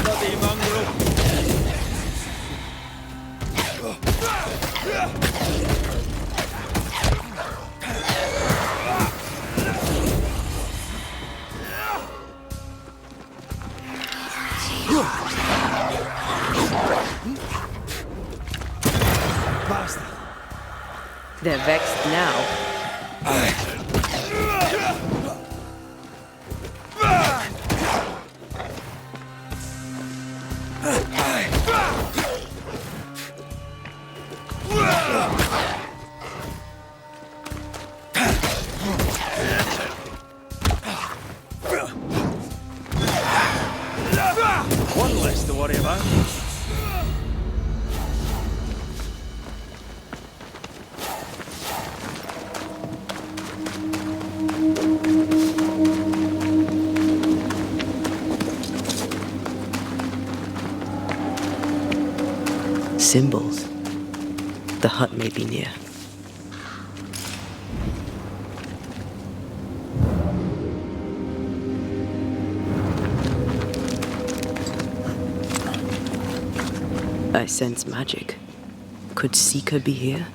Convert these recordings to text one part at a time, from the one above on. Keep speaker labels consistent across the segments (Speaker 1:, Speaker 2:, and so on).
Speaker 1: Bloody mongrel! Basta.
Speaker 2: They're vexed now.
Speaker 1: One less to worry about.
Speaker 2: Symbols. The hut may be near. I sense magic. Could Seeker be here?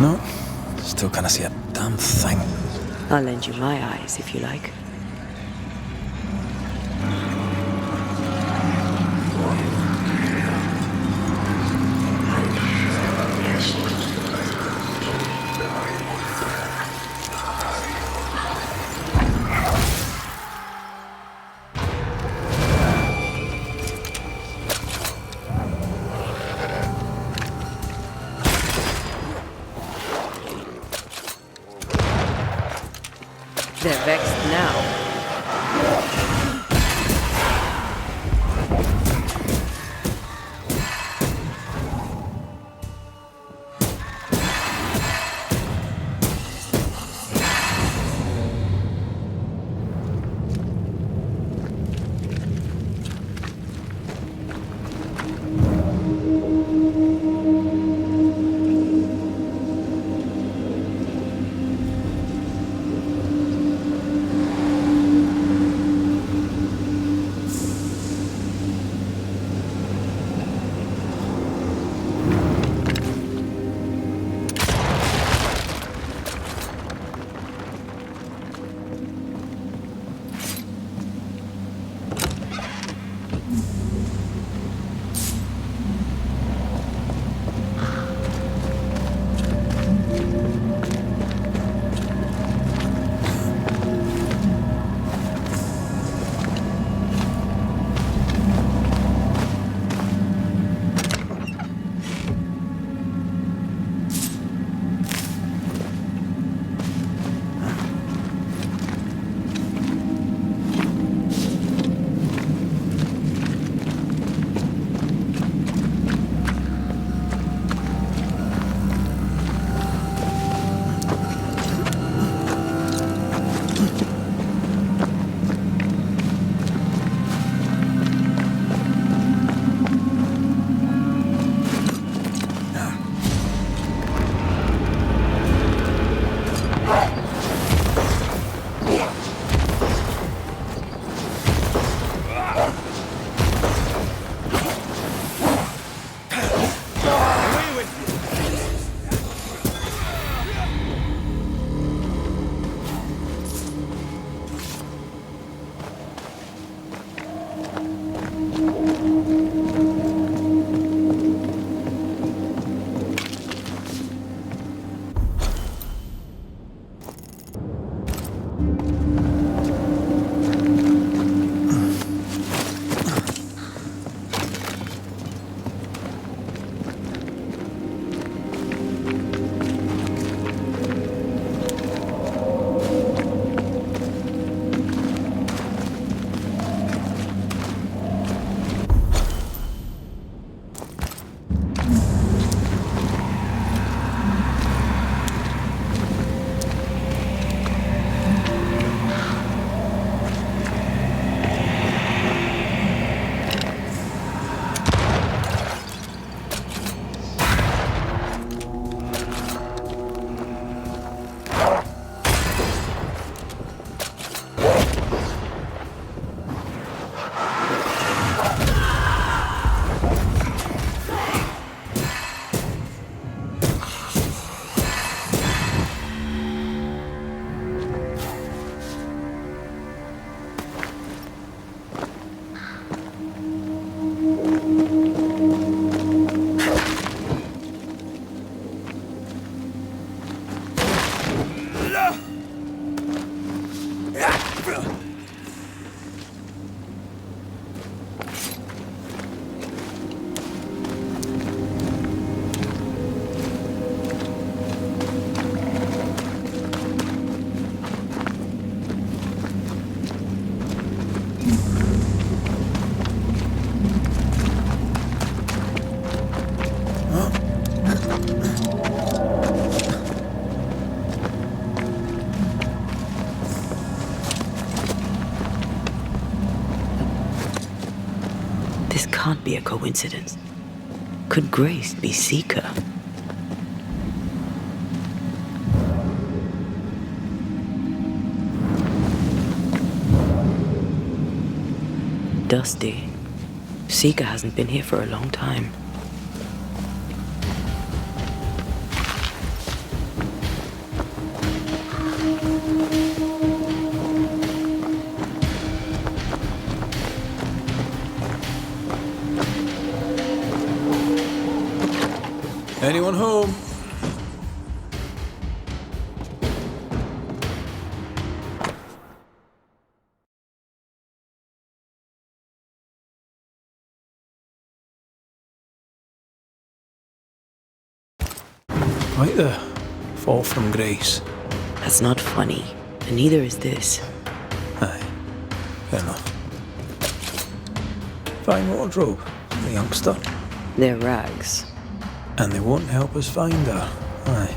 Speaker 3: No, still can't see a damn thing.
Speaker 2: I'll lend you my eyes if you like. They're vexed now. be a coincidence. Could Grace be Seeker? Dusty. Seeker hasn't been here for a long time.
Speaker 3: Anyone home? Right there. Fall from grace.
Speaker 2: That's not funny, and neither is this.
Speaker 3: Aye. Fair enough. Fine wardrobe. The youngster.
Speaker 2: They're rags.
Speaker 3: And they won't help us find her. Aye.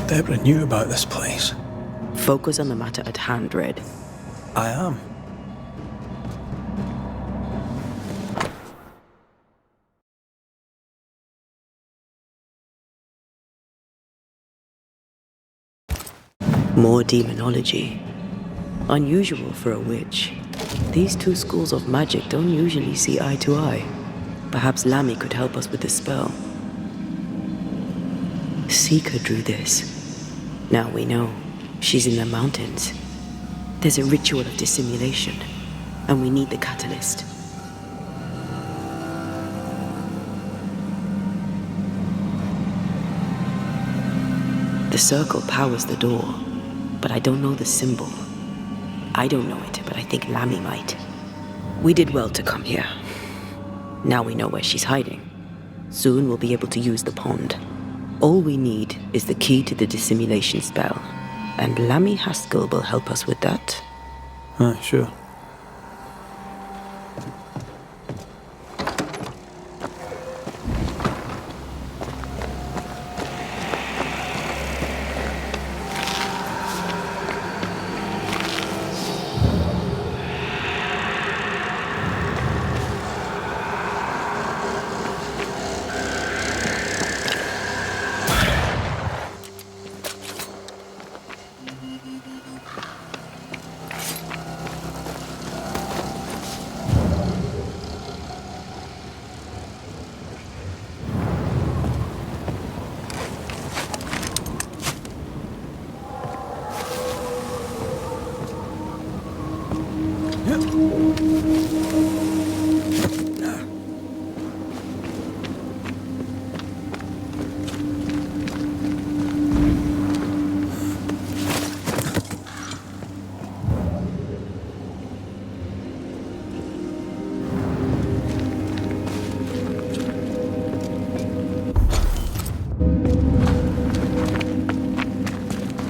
Speaker 3: Deborah knew about this place.
Speaker 2: Focus on the matter at hand, Red.
Speaker 3: I am.
Speaker 2: More demonology. Unusual for a witch. These two schools of magic don't usually see eye to eye. Perhaps Lammy could help us with the spell. Seeker drew this. Now we know. She's in the mountains. There's a ritual of dissimulation, and we need the catalyst. The circle powers the door, but I don't know the symbol. I don't know it, but I think Lammy might. We did well to come here. Now we know where she's hiding. Soon we'll be able to use the pond. All we need is the key to the dissimulation spell, and Lammy Haskell will help us with that.
Speaker 3: Sure.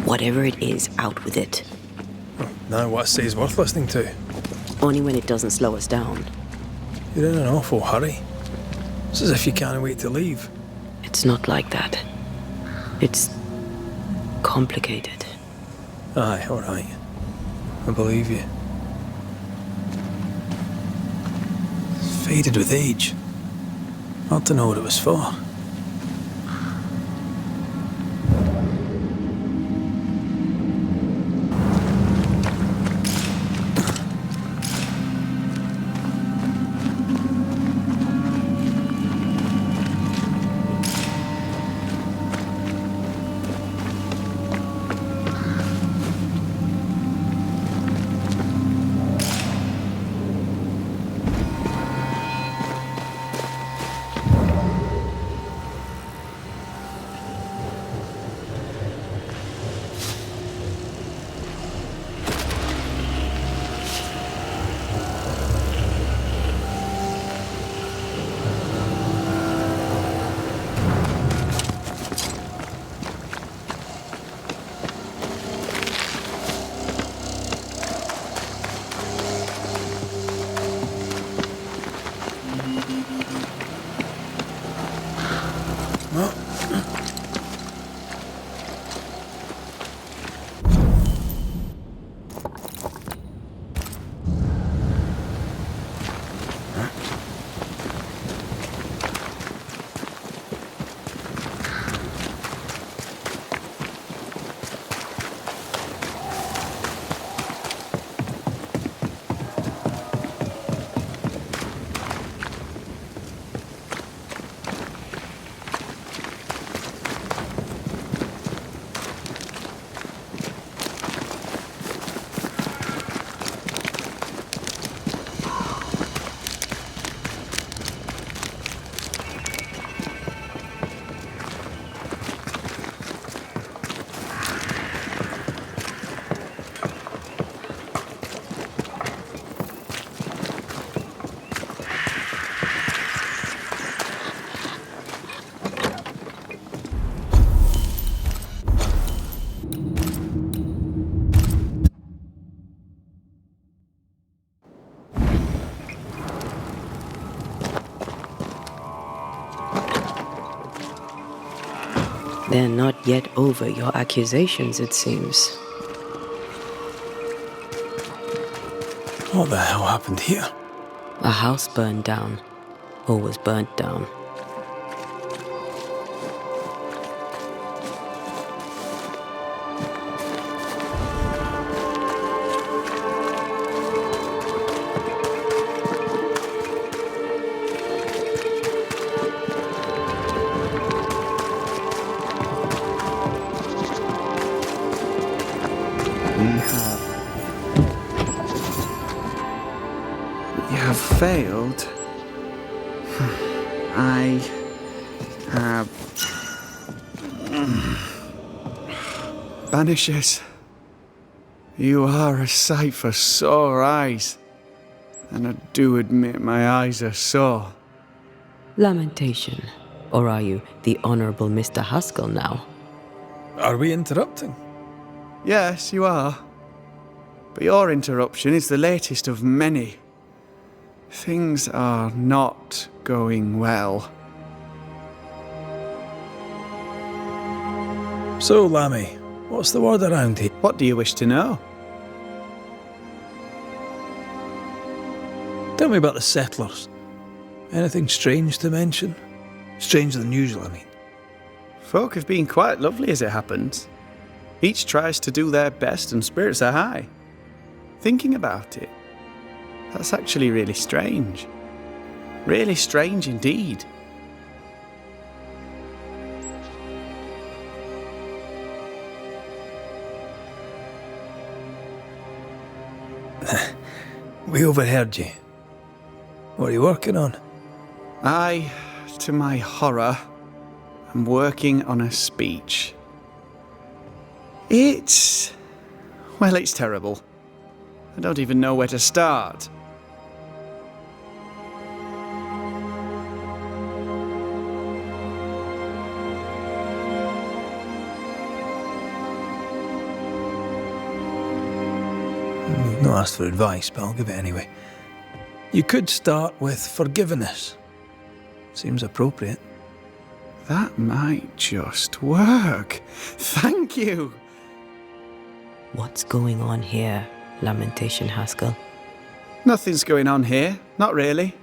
Speaker 2: Whatever it is, out with it.
Speaker 3: Now what I say is worth listening to.
Speaker 2: Only when it doesn't slow us down.
Speaker 3: You're in an awful hurry. It's as if you can't wait to leave.
Speaker 2: It's not like that. It's complicated.
Speaker 3: Aye, alright. I believe you. It's faded with age. Hard to know what it was for.
Speaker 2: They're not yet over your accusations, it seems.
Speaker 3: What the hell happened here?
Speaker 2: A house burned down, or was burnt down.
Speaker 4: You have failed. I have... Banishers. You are a sight for sore eyes. And I do admit my eyes are sore.
Speaker 2: Lamentation. Or are you the Honorable Mr. Haskell now?
Speaker 3: Are we interrupting?
Speaker 4: Yes, you are. But your interruption is the latest of many. Things are not going well.
Speaker 3: So, Lammy, what's the word around here?
Speaker 4: What do you wish to know?
Speaker 3: Tell me about the settlers. Anything strange to mention? Stranger than usual, I mean.
Speaker 4: Folk have been quite lovely as it happens. Each tries to do their best and spirits are high. Thinking about it, that's actually really strange. Really strange indeed.
Speaker 3: We overheard you. What are you working on?
Speaker 4: I, to my horror, am working on a speech. It's terrible. I don't even know where to start.
Speaker 3: You've not asked for advice, but I'll give it anyway. You could start with forgiveness. Seems appropriate.
Speaker 4: That might just work. Thank you.
Speaker 2: What's going on here, Lamentation Haskell?
Speaker 4: Nothing's going on here. Not really.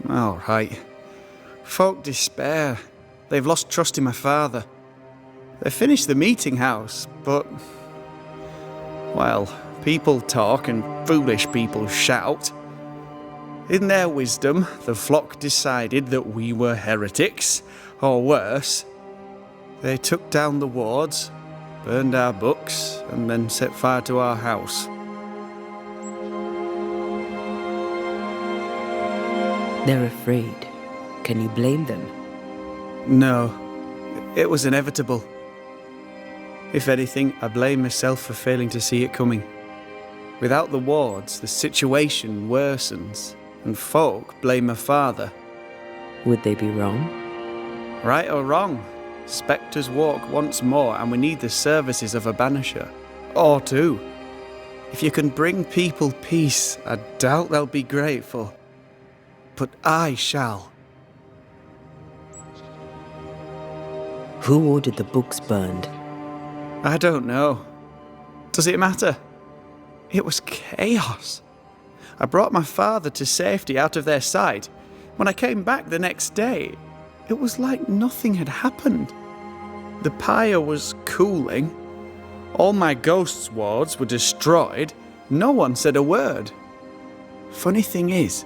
Speaker 4: All right. Folk despair. They've lost trust in my father. They finished the meeting house, but... well, people talk and foolish people shout. In their wisdom, the flock decided that we were heretics, or worse. They took down the wards, burned our books, and then set fire to our house.
Speaker 2: They're afraid. Can you blame them?
Speaker 4: No, it was inevitable. If anything, I blame myself for failing to see it coming. Without the wards, the situation worsens, and folk blame my father.
Speaker 2: Would they be wrong?
Speaker 4: Right or wrong, spectres walk once more, and we need the services of a banisher. Or two. If you can bring people peace, I doubt they'll be grateful. But I shall.
Speaker 2: Who ordered the books burned?
Speaker 4: I don't know. Does it matter? It was chaos. I brought my father to safety out of their sight. When I came back the next day, it was like nothing had happened. The pyre was cooling. All my ghosts' wards were destroyed. No one said a word. Funny thing is,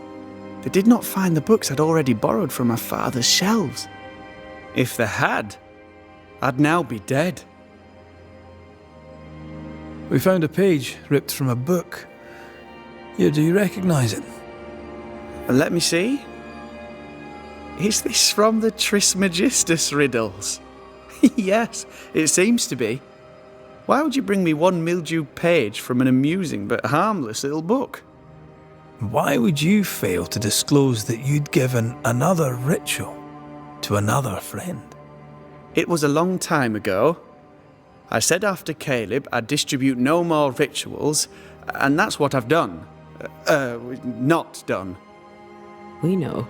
Speaker 4: they did not find the books I'd already borrowed from my father's shelves. If they had, I'd now be dead.
Speaker 3: We found a page ripped from a book. Yeah, do you recognise it?
Speaker 4: Let me see. Is this from the Trismegistus riddles? Yes, it seems to be. Why would you bring me one mildewed page from an amusing but harmless little book?
Speaker 3: Why would you fail to disclose that you'd given another ritual to another friend?
Speaker 4: It was a long time ago. I said after Caleb I'd distribute no more rituals, and that's what I've done. Not done.
Speaker 2: We know.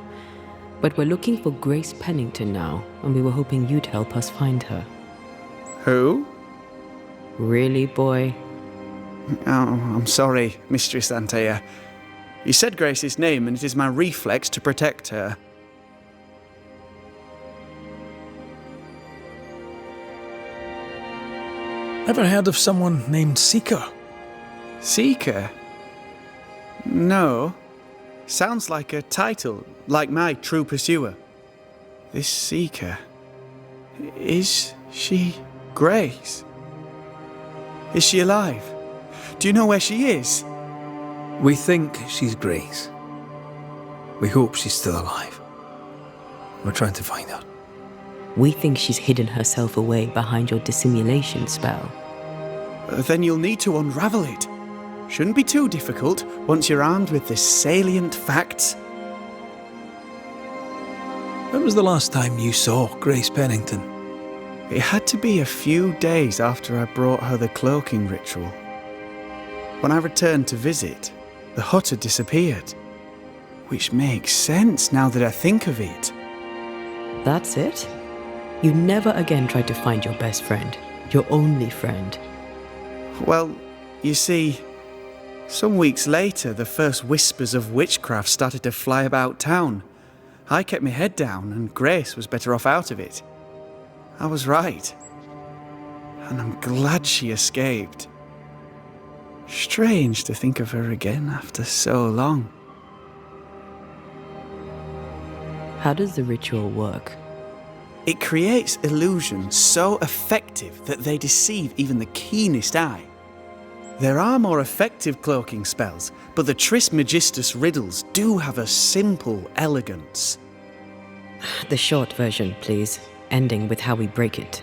Speaker 2: But we're looking for Grace Pennington now, and we were hoping you'd help us find her.
Speaker 4: Who?
Speaker 2: Really, boy?
Speaker 4: Oh, I'm sorry, Mistress Antea. You said Grace's name, and it is my reflex to protect her.
Speaker 3: Ever heard of someone named Seeker?
Speaker 4: Seeker? No. Sounds like a title, like my True Pursuer. This Seeker... Is she Grace? Is she alive? Do you know where she is?
Speaker 3: We think she's Grace. We hope she's still alive. We're trying to find her.
Speaker 2: We think she's hidden herself away behind your dissimulation spell.
Speaker 4: Then you'll need to unravel it. Shouldn't be too difficult once you're armed with the salient facts.
Speaker 3: When was the last time you saw Grace Pennington?
Speaker 4: It had to be a few days after I brought her the cloaking ritual. When I returned to visit, the hut had disappeared. Which makes sense now that I think of it.
Speaker 2: That's it? You never again tried to find your best friend, your only friend.
Speaker 4: Well, you see, some weeks later, the first whispers of witchcraft started to fly about town. I kept my head down, and Grace was better off out of it. I was right. And I'm glad she escaped. Strange to think of her again after so long.
Speaker 2: How does the ritual work?
Speaker 4: It creates illusions so effective that they deceive even the keenest eye. There are more effective cloaking spells, but the Trismegistus riddles do have a simple elegance.
Speaker 2: The short version, please, ending with how we break it.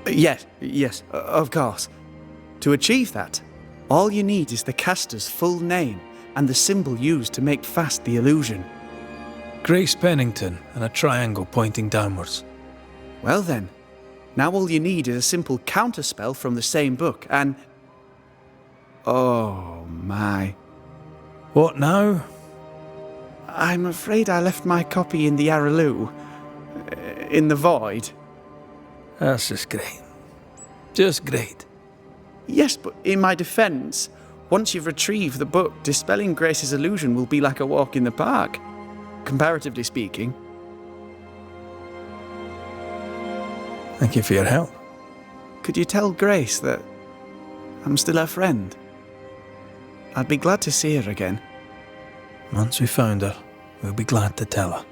Speaker 4: Yes, of course. To achieve that, all you need is the caster's full name and the symbol used to make fast the illusion.
Speaker 3: Grace Pennington and a triangle pointing downwards.
Speaker 4: Well then, now all you need is a simple counterspell from the same book and... Oh my.
Speaker 3: What now?
Speaker 4: I'm afraid I left my copy in the Araloo. In the void.
Speaker 3: That's just great. Just great.
Speaker 4: Yes, but in my defence, once you've retrieved the book, dispelling Grace's illusion will be like a walk in the park. Comparatively speaking.
Speaker 3: Thank you for your help.
Speaker 4: Could you tell Grace that I'm still her friend? I'd be glad to see her again.
Speaker 3: Once we found her, we'll be glad to tell her.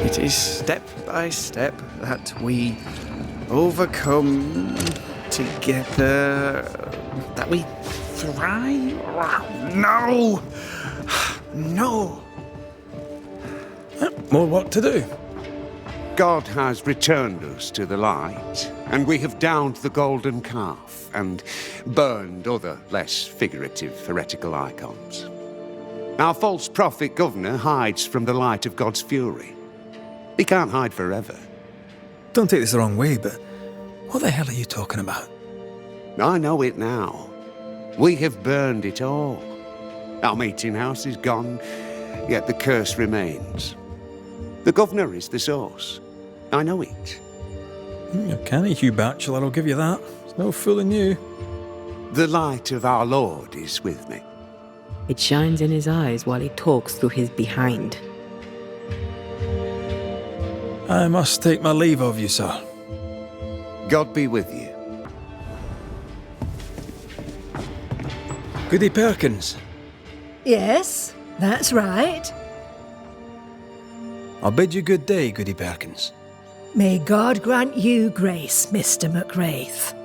Speaker 4: It is step by step that we overcome together, that we thrive. No! No!
Speaker 3: More work to do.
Speaker 5: God has returned us to the light, and we have downed the golden calf and burned other less figurative heretical icons. Our false prophet governor hides from the light of God's fury. He can't hide forever.
Speaker 3: Don't take this the wrong way, but what the hell are you talking about?
Speaker 5: I know it now. We have burned it all. Our meeting house is gone. yet the curse remains. The governor is the source. I know it.
Speaker 3: You're canny, Hugh Bachelor, I'll give you that. There's no fooling you.
Speaker 5: The light of our Lord is with me.
Speaker 2: It shines in his eyes while he talks through his behind.
Speaker 3: I must take my leave of you, sir.
Speaker 5: God be with you.
Speaker 3: Goody Perkins.
Speaker 6: Yes, that's right.
Speaker 3: I'll bid you good day, Goody Perkins.
Speaker 6: May God grant you grace, Mr. McWraith.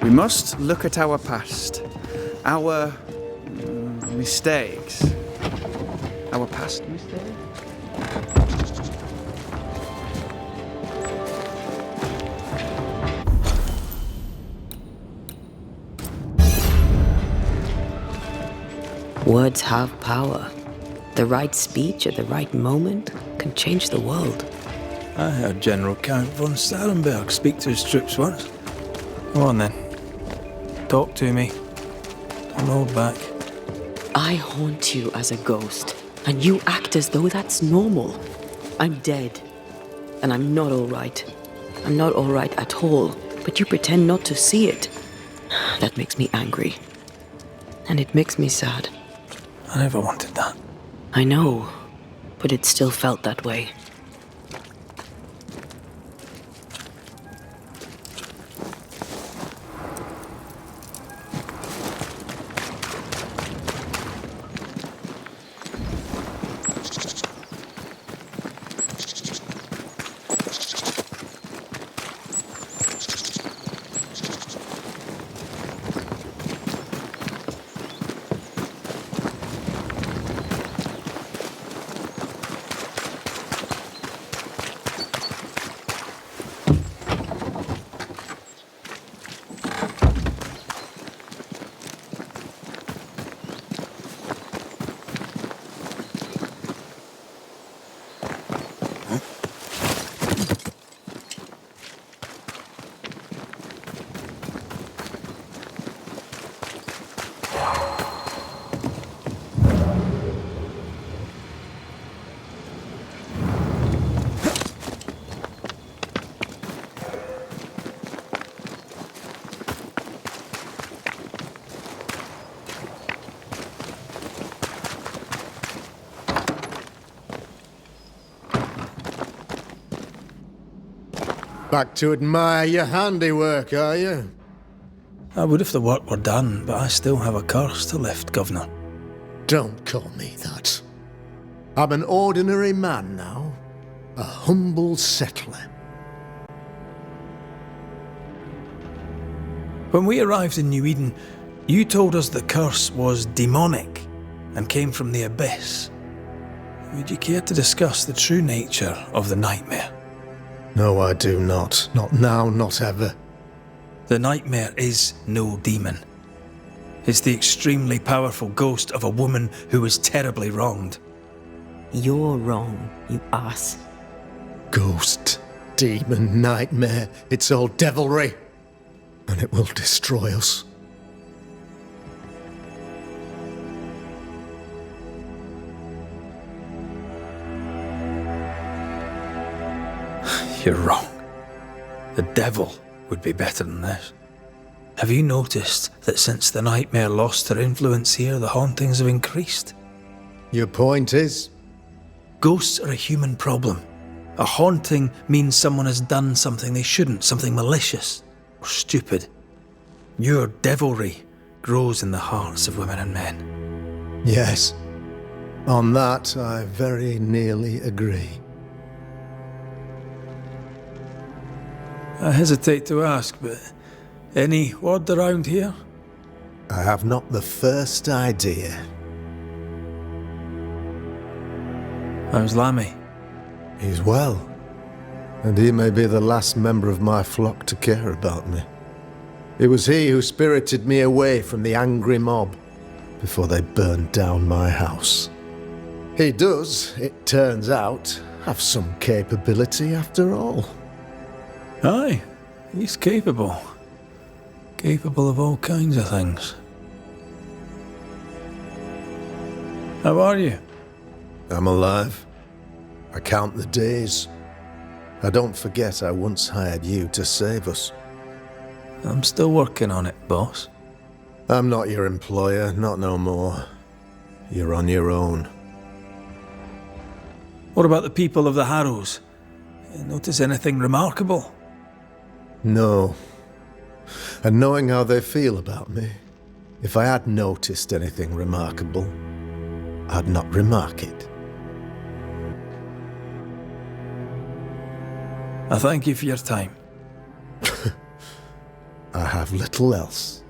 Speaker 4: We must look at our past, our mistakes. Our past mistakes?
Speaker 2: Words have power. The right speech at the right moment can change the world.
Speaker 3: I heard General Count von Starenberg speak to his troops once. Go on then. Talk to me. Don't hold back.
Speaker 2: I haunt you as a ghost, and you act as though that's normal. I'm dead, and I'm not all right. I'm not all right at all, but you pretend not to see it. That makes me angry. And it makes me sad.
Speaker 3: I never wanted that.
Speaker 2: I know, but it still felt that way.
Speaker 7: Back to admire your handiwork, are you?
Speaker 3: I would if the work were done, but I still have a curse to lift, Governor.
Speaker 7: Don't call me that. I'm an ordinary man now. A humble settler.
Speaker 3: When we arrived in New Eden, you told us the curse was demonic and came from the abyss. Would you care to discuss the true nature of the nightmare?
Speaker 7: No, I do not. Not now, not ever.
Speaker 3: The nightmare is no demon. It's the extremely powerful ghost of a woman who was terribly wronged.
Speaker 2: You're wrong, you ass.
Speaker 7: Ghost, demon, nightmare. It's all devilry. And it will destroy us.
Speaker 3: You're wrong. The devil would be better than this. Have you noticed that since the nightmare lost her influence here, the hauntings have increased?
Speaker 7: Your point is?
Speaker 3: Ghosts are a human problem. A haunting means someone has done something they shouldn't, something malicious or stupid. Your devilry grows in the hearts of women and men.
Speaker 7: Yes. On that, I very nearly agree.
Speaker 3: I hesitate to ask, but any word around here?
Speaker 7: I have not the first idea.
Speaker 3: How's Lammy?
Speaker 7: He's well. And he may be the last member of my flock to care about me. It was he who spirited me away from the angry mob before they burned down my house. He does, it turns out, have some capability after all.
Speaker 3: Aye, he's capable. Capable of all kinds of things. How are you?
Speaker 7: I'm alive. I count the days. I don't forget I once hired you to save us.
Speaker 3: I'm still working on it, boss.
Speaker 7: I'm not your employer, not no more. You're on your own.
Speaker 3: What about the people of the Harrows? Notice anything remarkable?
Speaker 7: No. And knowing how they feel about me, if I had noticed anything remarkable, I'd not remark it.
Speaker 3: I thank you for your time.
Speaker 7: I have little else.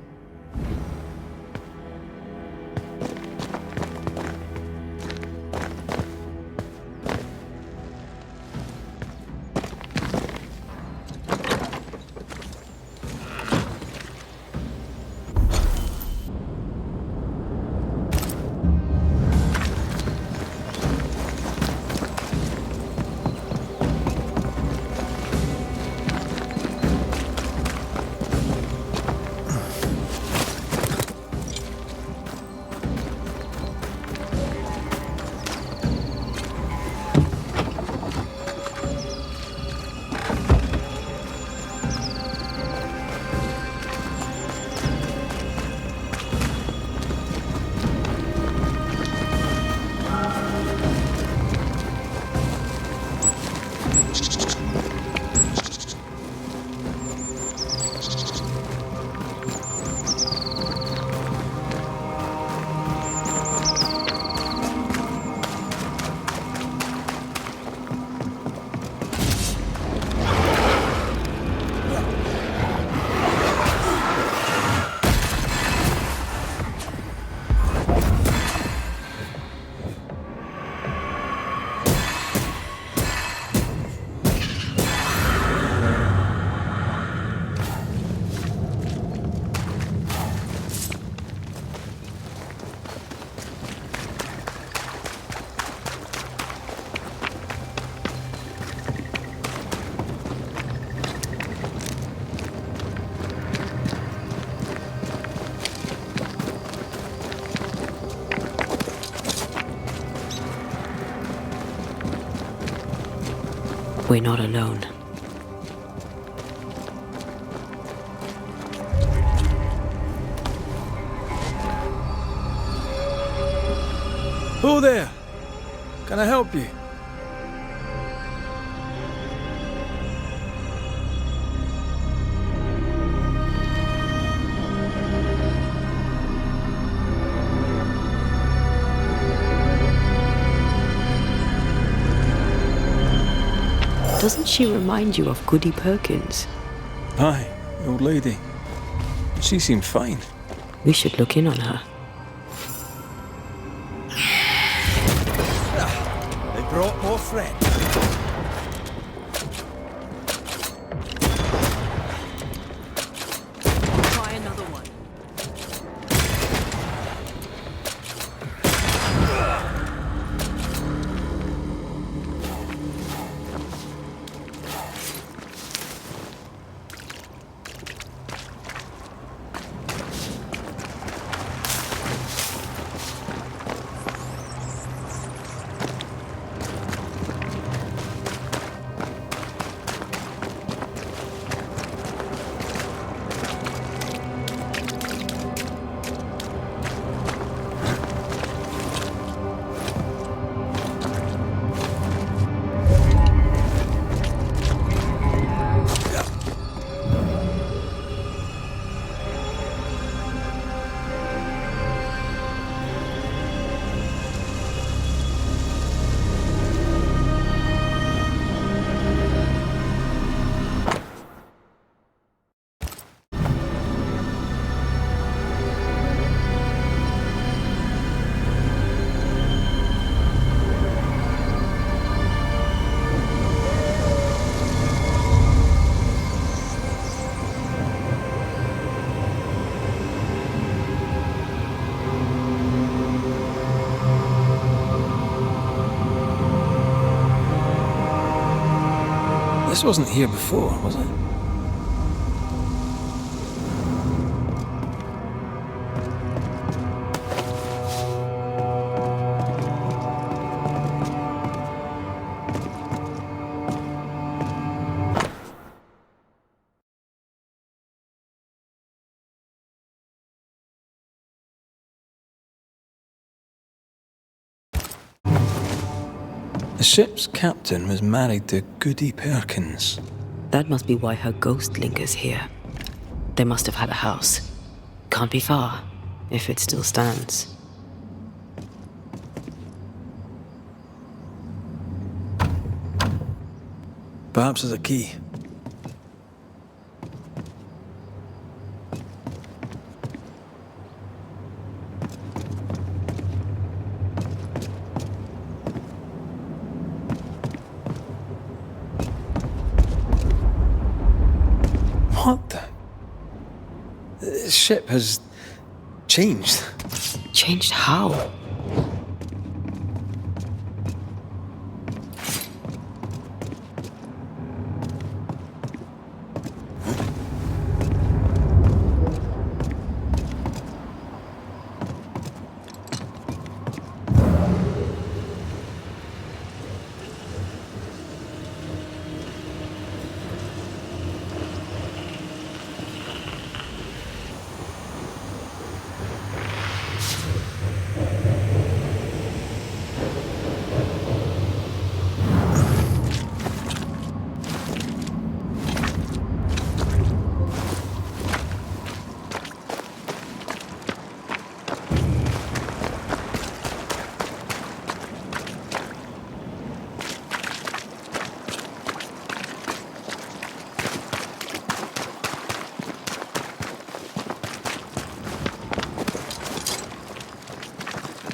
Speaker 2: We're not alone.
Speaker 3: Who there? Can I help you?
Speaker 2: Doesn't she remind you of Goody Perkins?
Speaker 3: Aye, the old lady. She seemed fine.
Speaker 2: We should look in on her.
Speaker 1: They brought more friends.
Speaker 2: Try another one.
Speaker 3: This wasn't here before, was it? The ship's captain was married to Goody Perkins.
Speaker 2: That must be why her ghost lingers here. They must have had a house. Can't be far, if it still stands.
Speaker 3: Perhaps there's a key. What the? This ship has changed.
Speaker 2: Changed how?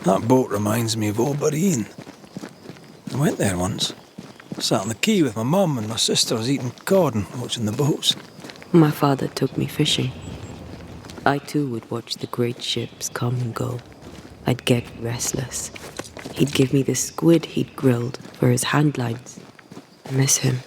Speaker 3: That boat reminds me of Obereen. I went there once. Sat on the quay with my mum and my sister was eating cod and watching the boats.
Speaker 2: My father took me fishing. I too would watch the great ships come and go. I'd get restless. He'd give me the squid he'd grilled for his handlines. I miss him.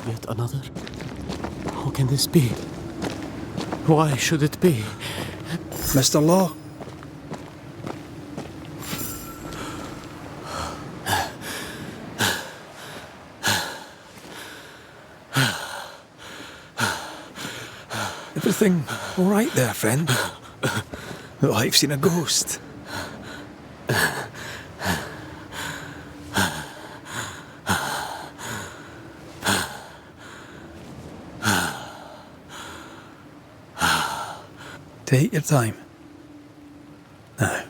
Speaker 8: Yet another? How can this be? Why should it be?
Speaker 3: Mr. Law? Everything all right there, friend? Look like you've seen a ghost. Take your time. Now,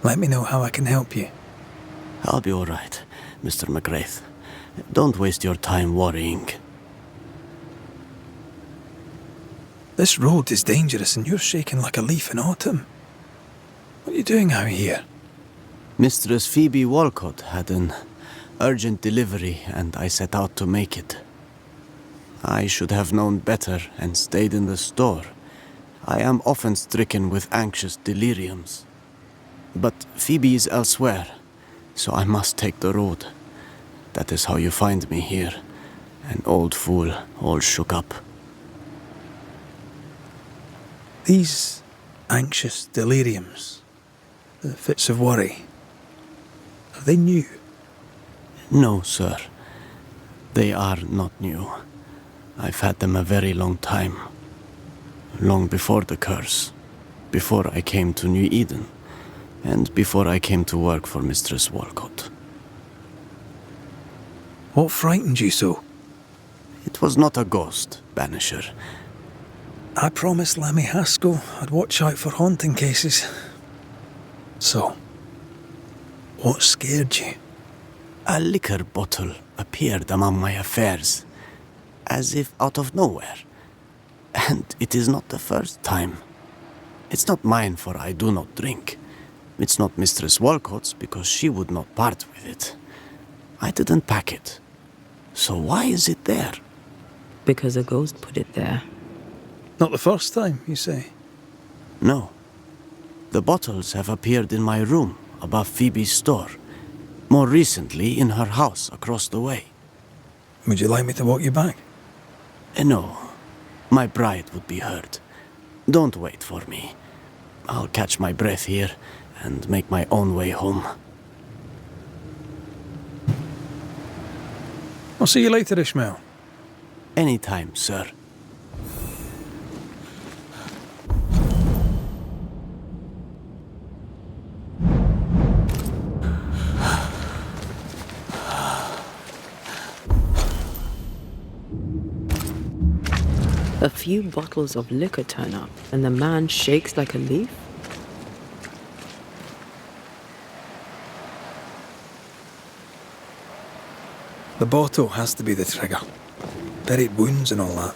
Speaker 3: let me know how I can help you.
Speaker 8: I'll be all right, Mr. McGrath. Don't waste your time worrying.
Speaker 3: This road is dangerous and you're shaking like a leaf in autumn. What are you doing out here?
Speaker 8: Mistress Phoebe Walcott had an urgent delivery and I set out to make it. I should have known better and stayed in the store. I am often stricken with anxious deliriums. But Phoebe is elsewhere, so I must take the road. That is how you find me here, an old fool, all shook up.
Speaker 3: These anxious deliriums, the fits of worry, are they new?
Speaker 8: No, sir. They are not new. I've had them a very long time. Long before the curse. Before I came to New Eden. And before I came to work for Mistress Walcott.
Speaker 3: What frightened you so?
Speaker 8: It was not a ghost, Banisher.
Speaker 3: I promised Lammy Haskell I'd watch out for haunting cases. So, what scared you?
Speaker 8: A liquor bottle appeared among my affairs, as if out of nowhere. And it is not the first time. It's not mine, for I do not drink. It's not Mistress Walcott's, because she would not part with it. I didn't pack it. So why is it there?
Speaker 2: Because a ghost put it there.
Speaker 3: Not the first time, you say?
Speaker 8: No. The bottles have appeared in my room above Phoebe's store. More recently, in her house across the way.
Speaker 3: Would you like me to walk you back?
Speaker 8: No. My bride would be hurt. Don't wait for me. I'll catch my breath here and make my own way home.
Speaker 3: I'll see you later, Ishmael.
Speaker 8: Anytime, sir.
Speaker 2: A few bottles of liquor turn up, and the man shakes like a leaf?
Speaker 3: The bottle has to be the trigger. Buried wounds and all that.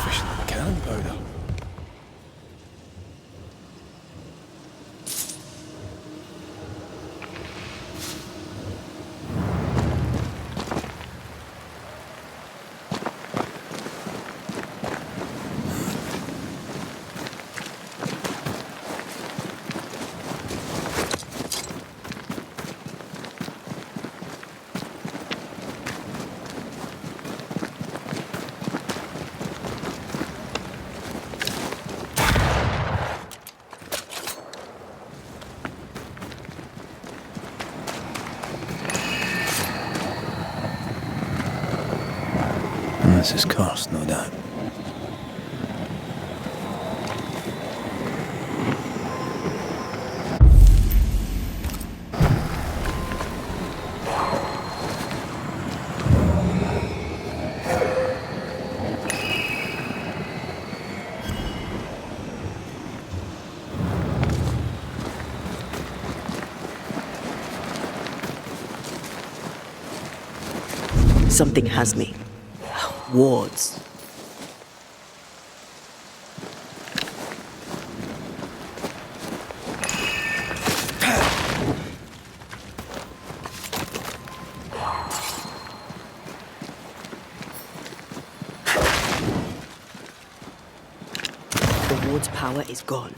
Speaker 3: Fishing in cannon powder. This is cursed, no doubt.
Speaker 2: Something has me. Wards. The ward's power is gone.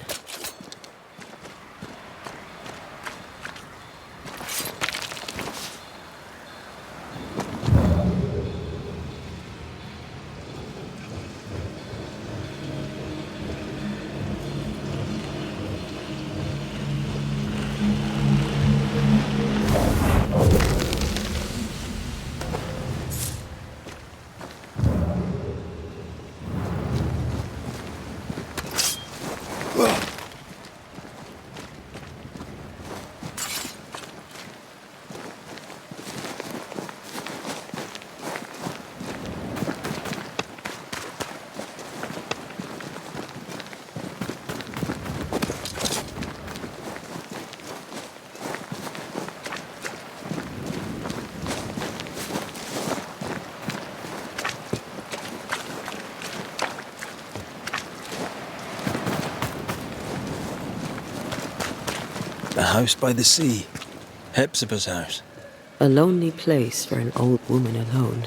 Speaker 3: The house by the sea. Hepzibah's house.
Speaker 2: A lonely place for an old woman alone.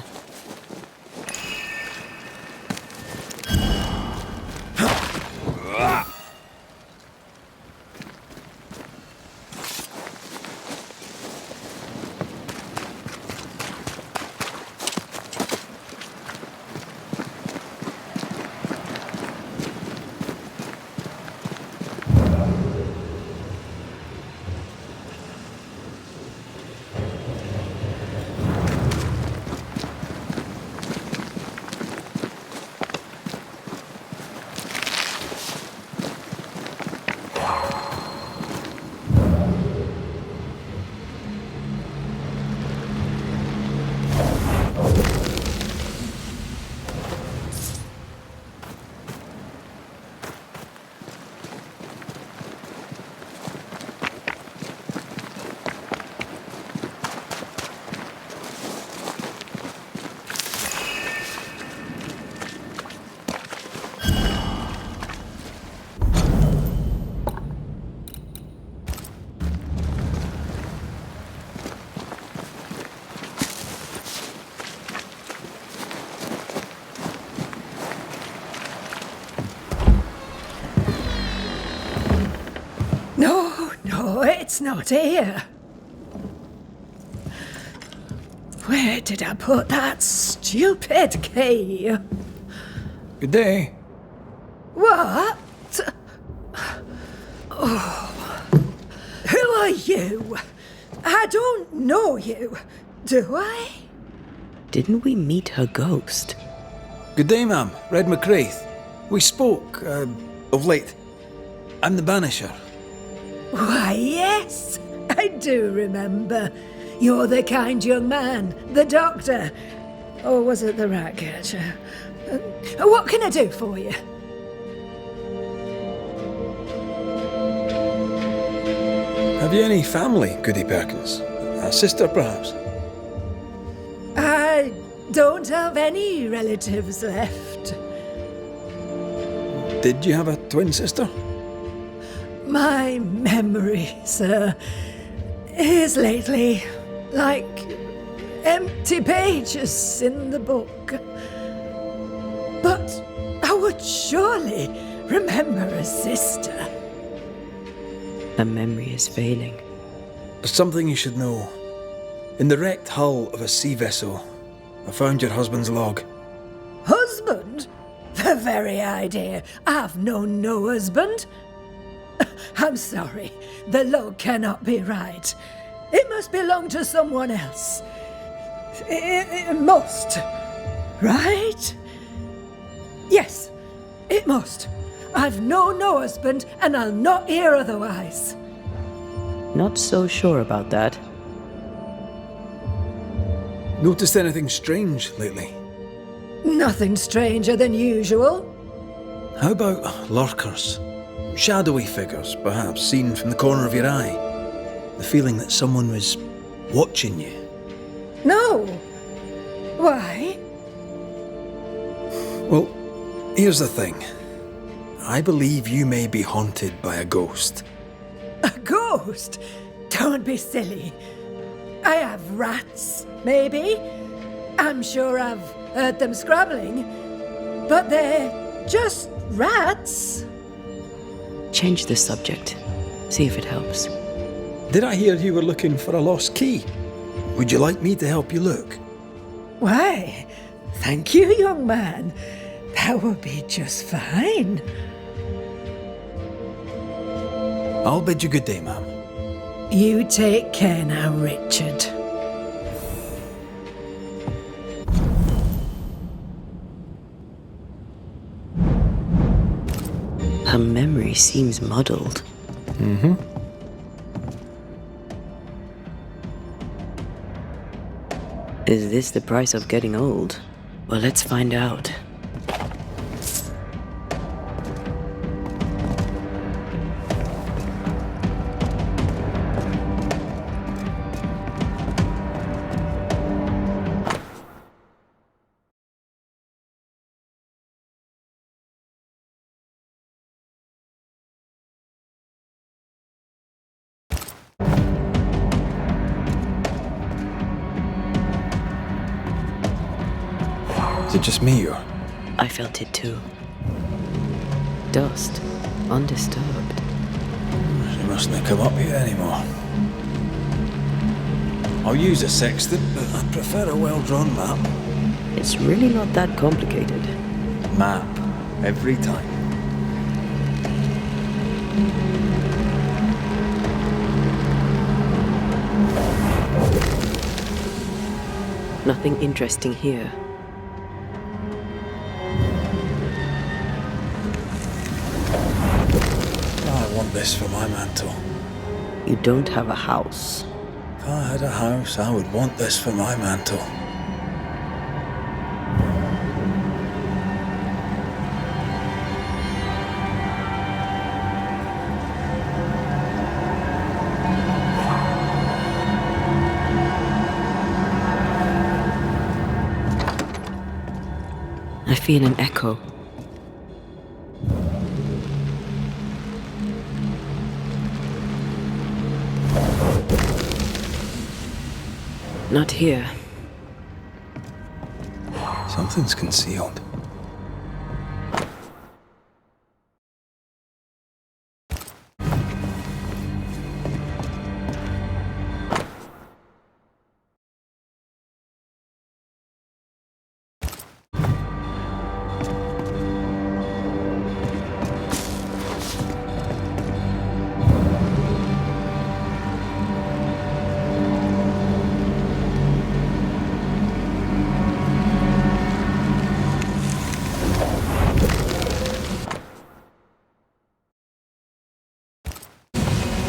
Speaker 6: It's not here. Where did I put that stupid key?
Speaker 3: Good day.
Speaker 6: What? Oh. Who are you? I don't know you, do I?
Speaker 2: Didn't we meet her ghost?
Speaker 3: Good day, ma'am. Red McCraith. We spoke, of late. I'm the Banisher.
Speaker 6: Why, yes, I do remember. You're the kind young man, the doctor. Or was it the rat catcher? What can I do for you?
Speaker 3: Have you any family, Goody Perkins? A sister, perhaps?
Speaker 6: I don't have any relatives left.
Speaker 3: Did you have a twin sister?
Speaker 6: My memory, sir, is lately like empty pages in the book. But I would surely remember a sister.
Speaker 2: Her memory is failing.
Speaker 3: There's something you should know. In the wrecked hull of a sea vessel, I found your husband's log.
Speaker 6: Husband? The very idea. I've known no husband. I'm sorry. The log cannot be right. It must belong to someone else. It must. Right? Yes, it must. I've known no husband, and I'll not hear otherwise.
Speaker 2: Not so sure about that.
Speaker 3: Noticed anything strange lately?
Speaker 6: Nothing stranger than usual.
Speaker 3: How about lurkers? Shadowy figures, perhaps, seen from the corner of your eye. The feeling that someone was watching you.
Speaker 6: No. Why?
Speaker 3: Well, here's the thing. I believe you may be haunted by a ghost.
Speaker 6: A ghost? Don't be silly. I have rats, maybe. I'm sure I've heard them scrabbling. But they're just rats.
Speaker 2: Change the subject. See if it helps.
Speaker 3: Did I hear you were looking for a lost key? Would you like me to help you look?
Speaker 6: Why, thank you, young man. That would be just fine.
Speaker 3: I'll bid you good day, ma'am.
Speaker 6: You take care now, Richard.
Speaker 2: Her memory seems muddled.
Speaker 3: Mm-hmm.
Speaker 2: Is this the price of getting old? Well, let's find out.
Speaker 3: Is it just me or?
Speaker 2: I felt it too. Dust, undisturbed.
Speaker 3: She mustn't come up here anymore. I'll use a sextant, but I prefer a well-drawn map.
Speaker 2: It's really not that complicated.
Speaker 3: Map. Every time.
Speaker 2: Nothing interesting here.
Speaker 3: I want this for my mantle.
Speaker 2: You don't have a house.
Speaker 3: If I had a house, I would want this for my mantle.
Speaker 2: I feel an echo. Not here.
Speaker 3: Something's concealed.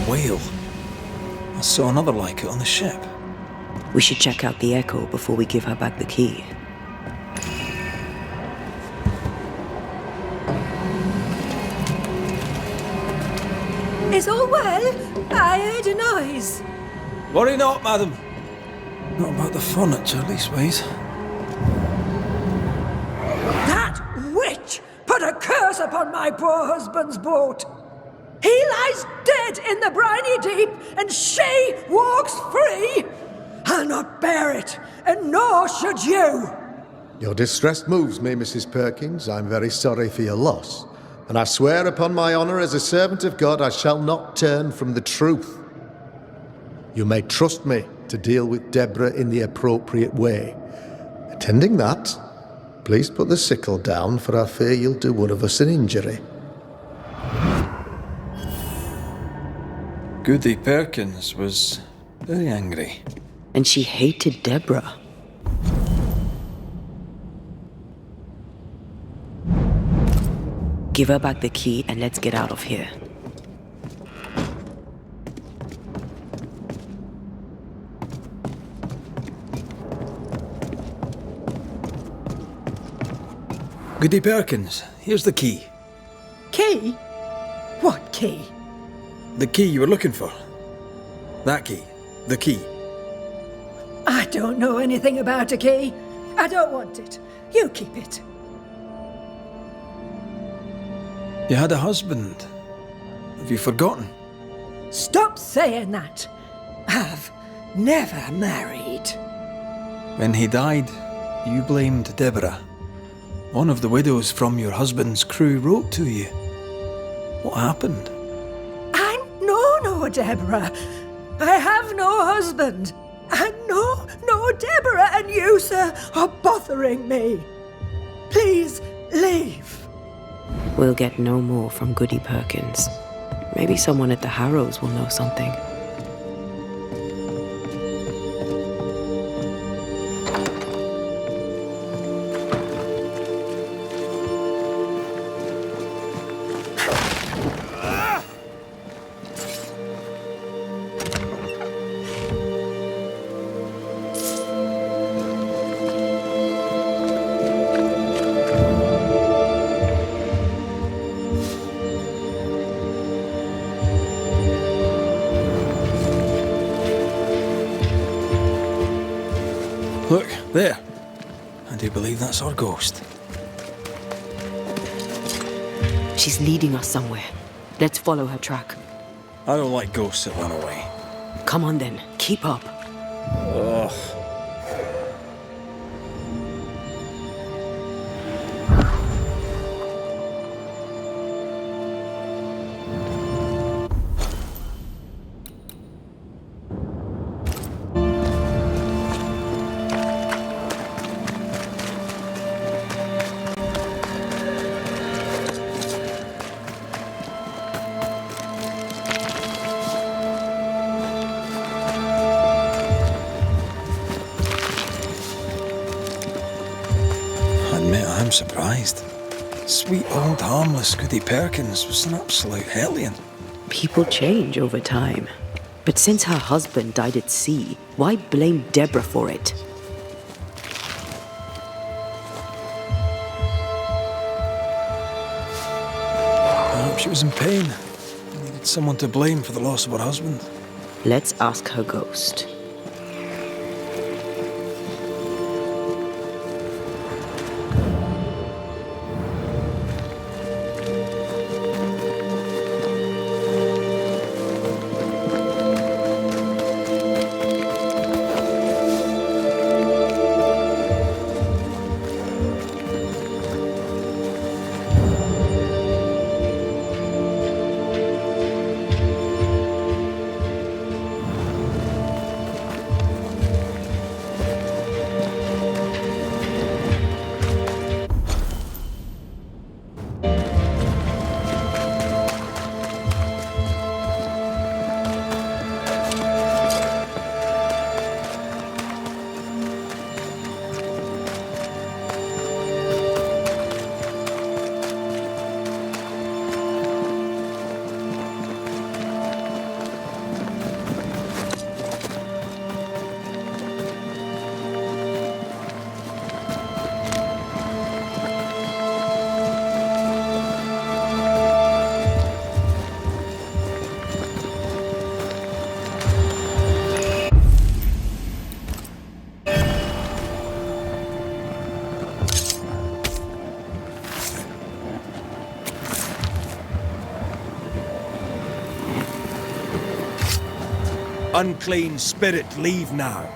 Speaker 3: whale. I saw another like it on the ship.
Speaker 2: We should check out the Echo before we give her back the key.
Speaker 6: Is all well? I heard a noise.
Speaker 3: Worry not, madam. Not about the furniture, leastways.
Speaker 6: That witch put a curse upon my poor husband's boat. He lies dead in the briny deep, and she walks free. I'll not bear it, and nor should you.
Speaker 7: Your distress moves me, Mrs. Perkins. I'm very sorry for your loss. And I swear upon my honour as a servant of God, I shall not turn from the truth. You may trust me to deal with Deborah in the appropriate way. Attending that, please put the sickle down, for I fear you'll do one of us an injury.
Speaker 3: Goody Perkins was very angry.
Speaker 2: And she hated Deborah. Give her back the key and let's get out of here.
Speaker 3: Goody Perkins, here's the key.
Speaker 6: Key? What key?
Speaker 3: The key you were looking for. That key. The key.
Speaker 6: I don't know anything about a key. I don't want it. You keep it.
Speaker 3: You had a husband. Have you forgotten?
Speaker 6: Stop saying that. I've never married.
Speaker 3: When he died, you blamed Deborah. One of the widows from your husband's crew wrote to you. What happened?
Speaker 6: I'm no Deborah. I have no husband. I'm no Deborah, and you, sir, are bothering me. Please leave.
Speaker 2: We'll get no more from Goody Perkins. Maybe someone at the Harrows will know something.
Speaker 3: Look, there. I do believe that's our ghost.
Speaker 2: She's leading us somewhere. Let's follow her track.
Speaker 3: I don't like ghosts that run away.
Speaker 2: Come on then, keep up.
Speaker 3: Ugh. I'm surprised. Sweet old harmless Goody Perkins was an absolute hellion.
Speaker 2: People change over time. But since her husband died at sea, why blame Deborah for it?
Speaker 3: Perhaps she was in pain. Needed someone to blame for the loss of her husband.
Speaker 2: Let's ask her ghost.
Speaker 1: Unclean spirit, leave now.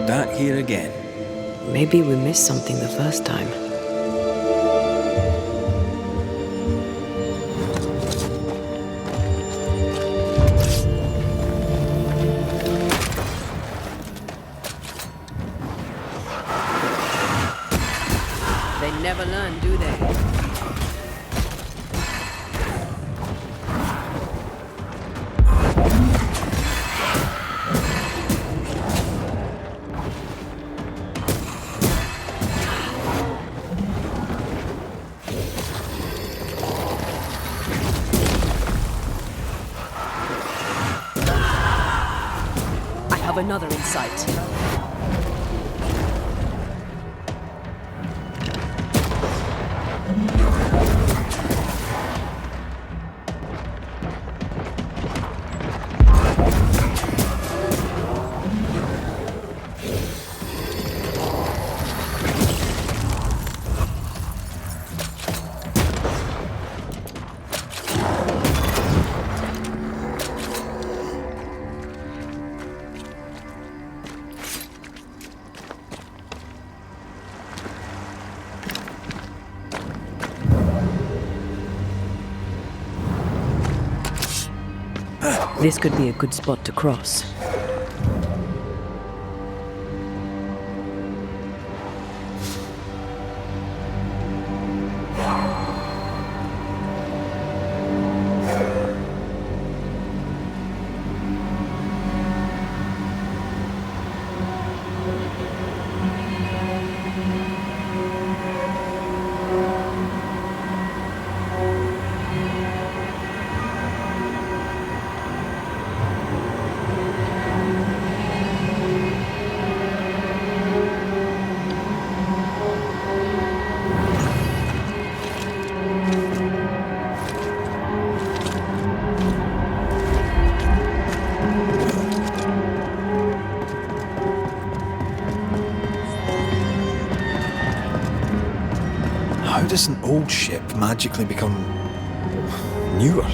Speaker 1: That here again.
Speaker 2: Maybe we missed something the first time. They never learn, do they? Another in sight. This could be a good spot to cross.
Speaker 3: How does an old ship magically become newer?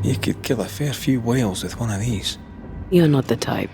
Speaker 3: You could kill a fair few whales with one of these.
Speaker 2: You're not the type.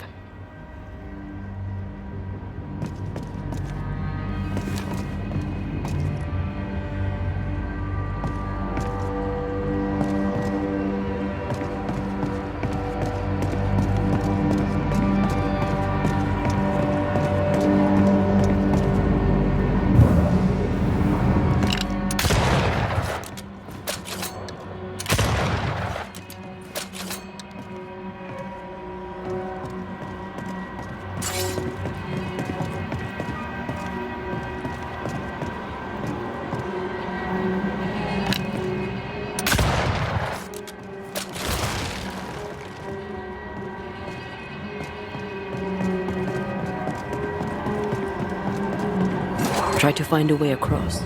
Speaker 2: Try to find a way across.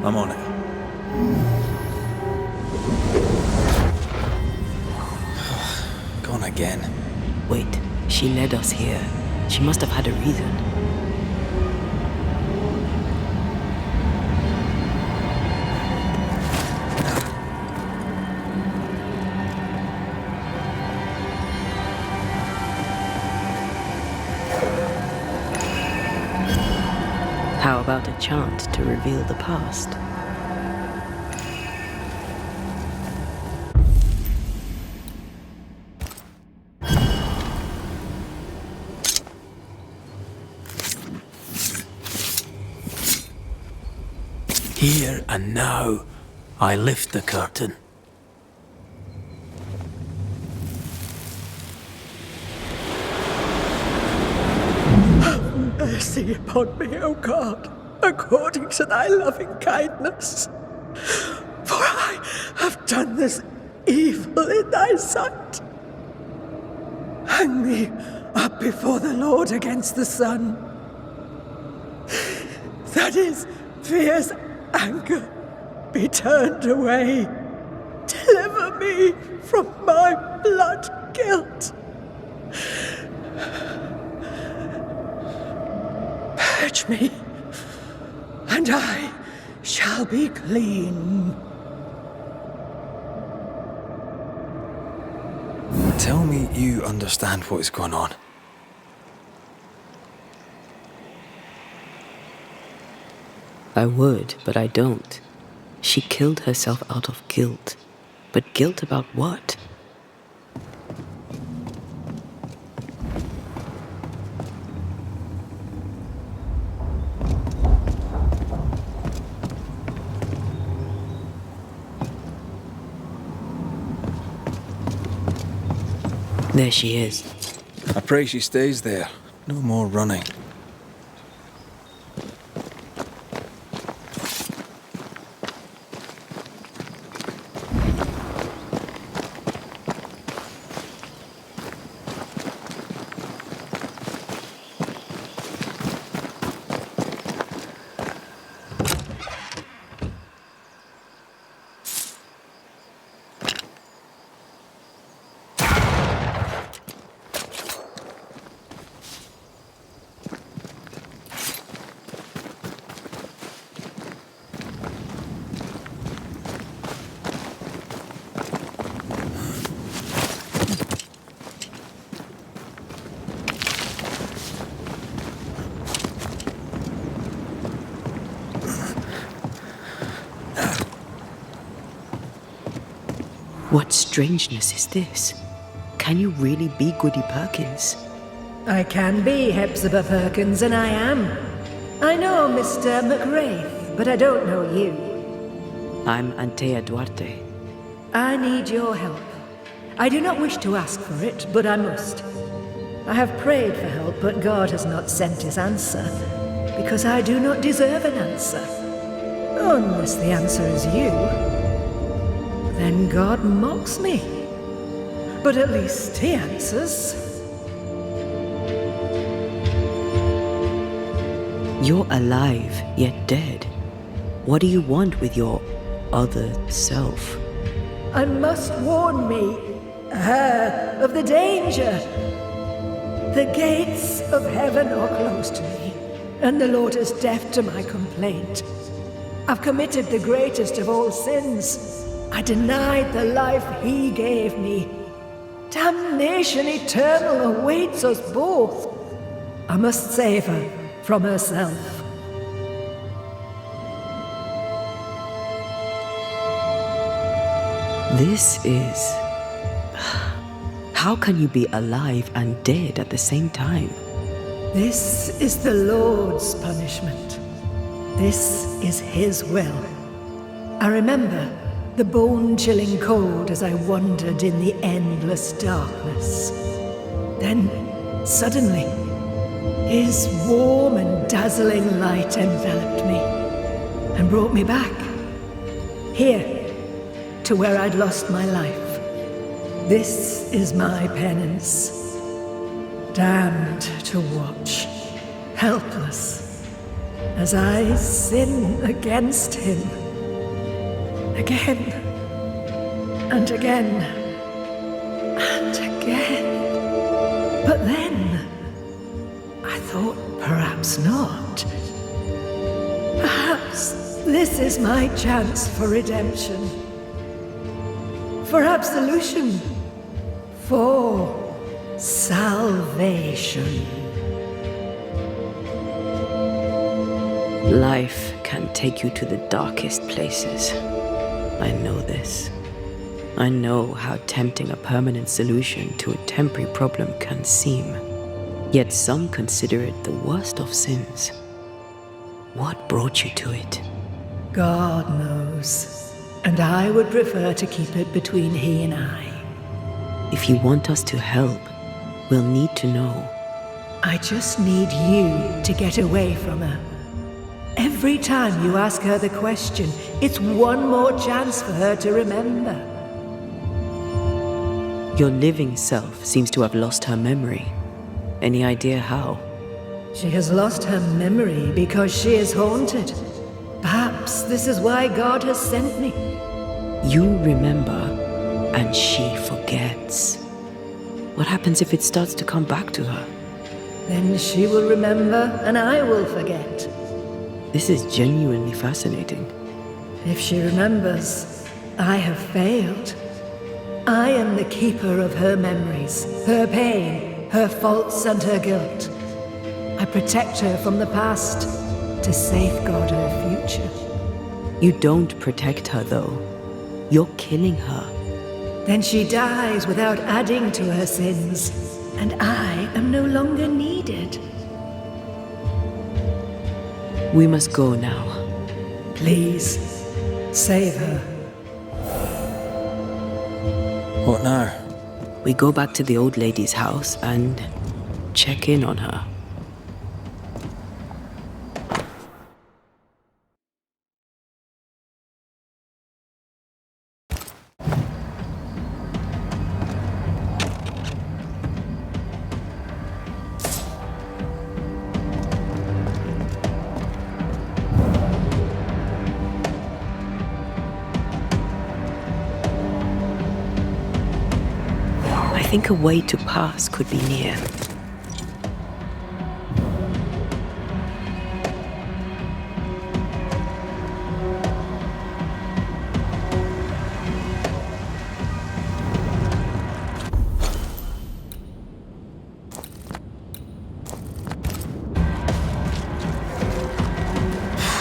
Speaker 3: I'm on it. Gone again.
Speaker 2: Wait, she led us here. She must have had a reason. How about a chant to reveal the past?
Speaker 3: Here and now, I lift the curtain.
Speaker 6: Mercy upon me, O God, according to thy loving kindness. For I have done this evil in thy sight. Hang me up before the Lord against the sun. That his fierce anger be turned away. Deliver me from my blood guilt. Purge me, and I shall be clean.
Speaker 3: Tell me you understand what is going on.
Speaker 2: I would, but I don't. She killed herself out of guilt. But guilt about what? There she is.
Speaker 3: I pray she stays there. No more running.
Speaker 2: What strangeness is this? Can you really be Goody Perkins?
Speaker 6: I can be Hepzibah Perkins, and I am. I know Mr. McWraith, but I don't know you.
Speaker 2: I'm Antea Duarte.
Speaker 6: I need your help. I do not wish to ask for it, but I must. I have prayed for help, but God has not sent his answer, because I do not deserve an answer. Unless the answer is you. Then God mocks me. But at least he answers.
Speaker 2: You're alive, yet dead. What do you want with your other self?
Speaker 6: I must warn me, her, of the danger. The gates of heaven are closed to me, and the Lord is deaf to my complaint. I've committed the greatest of all sins. I denied the life he gave me. Damnation eternal awaits us both. I must save her from herself.
Speaker 2: This is... How can you be alive and dead at the same time?
Speaker 6: This is the Lord's punishment. This is his will. I remember the bone-chilling cold as I wandered in the endless darkness. Then, suddenly, his warm and dazzling light enveloped me and brought me back. Here, to where I'd lost my life. This is my penance. Damned to watch, helpless, as I sin against him. Again, and again, and again. But then, I thought perhaps not. Perhaps this is my chance for redemption. For absolution. For salvation.
Speaker 2: Life can take you to the darkest places. I know this. I know how tempting a permanent solution to a temporary problem can seem. Yet some consider it the worst of sins. What brought you to it?
Speaker 6: God knows. And I would prefer to keep it between he and I.
Speaker 2: If you want us to help, we'll need to know.
Speaker 6: I just need you to get away from her. Every time you ask her the question, it's one more chance for her to remember.
Speaker 2: Your living self seems to have lost her memory. Any idea how?
Speaker 6: She has lost her memory because she is haunted. Perhaps this is why God has sent me.
Speaker 2: You remember, and she forgets. What happens if it starts to come back to her?
Speaker 6: Then she will remember, and I will forget.
Speaker 2: This is genuinely fascinating.
Speaker 6: If she remembers, I have failed. I am the keeper of her memories, her pain, her faults and her guilt. I protect her from the past to safeguard her future.
Speaker 2: You don't protect her, though. You're killing her.
Speaker 6: Then she dies without adding to her sins, and I am no longer needed.
Speaker 2: We must go now.
Speaker 6: Please, save her.
Speaker 3: What now?
Speaker 2: We go back to the old lady's house and check in on her. I think a way to pass could be near.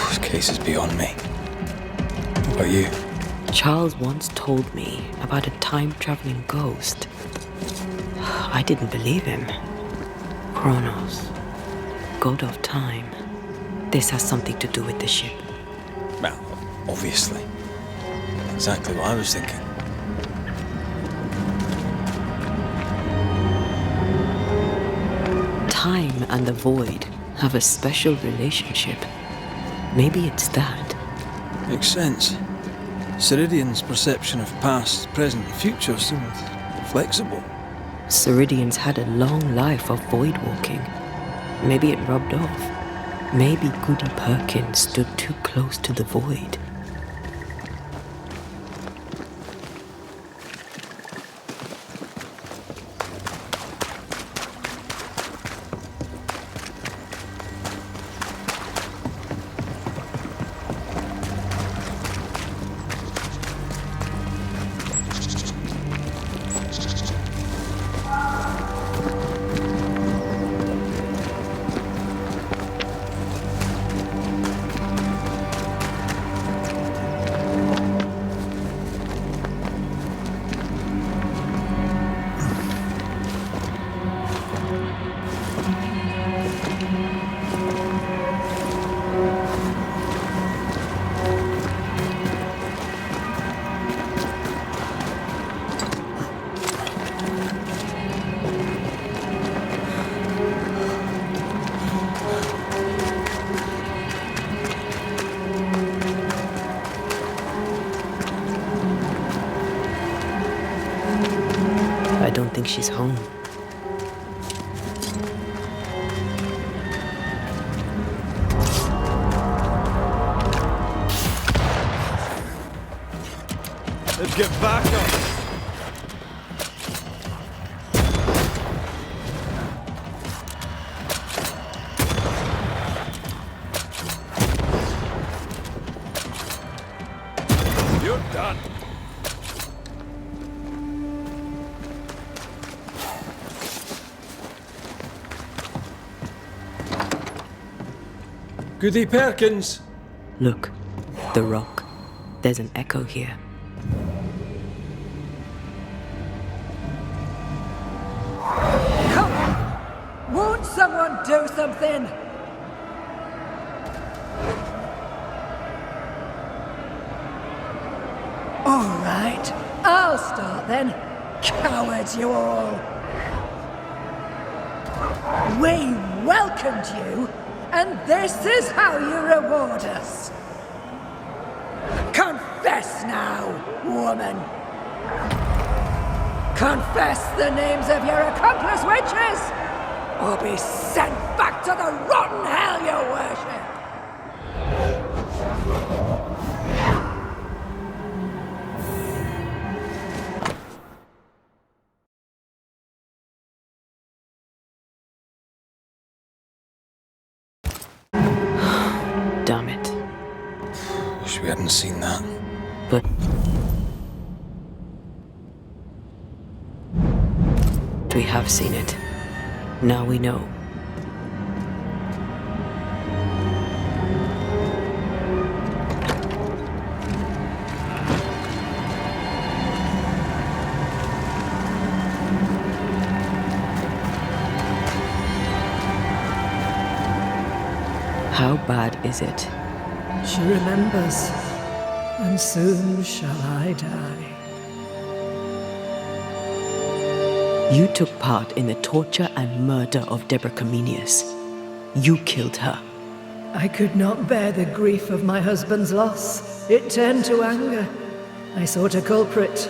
Speaker 3: This case is beyond me. What about you?
Speaker 2: Charles once told me about a time-traveling ghost. I didn't believe him. Kronos, god of time. This has something to do with the ship.
Speaker 3: Well, obviously. Exactly what I was thinking.
Speaker 2: Time and the void have a special relationship. Maybe it's that.
Speaker 3: Makes sense. Ceridian's perception of past, present, and future seemed flexible.
Speaker 2: Ceridians had a long life of void walking. Maybe it rubbed off. Maybe Goody Perkins stood too close to the void. I don't think she's home.
Speaker 4: Let's get back up.
Speaker 1: You're done.
Speaker 3: Goody Perkins!
Speaker 2: Look, the rock. There's an echo here.
Speaker 6: Come on! Won't someone do something? All right, I'll start then. Cowards, you all! We welcomed you, and this is how you reward us. Confess now, woman. Confess the names of your accomplice witches, or be sent back to the rotten hell you worship.
Speaker 2: Damn it.
Speaker 3: Wish we hadn't seen that.
Speaker 2: But... we have seen it. Now we know. How bad is it?
Speaker 6: She remembers, and soon shall I die.
Speaker 2: You took part in the torture and murder of Deborah Comenius. You killed her.
Speaker 6: I could not bear the grief of my husband's loss. It turned to anger. I sought a culprit.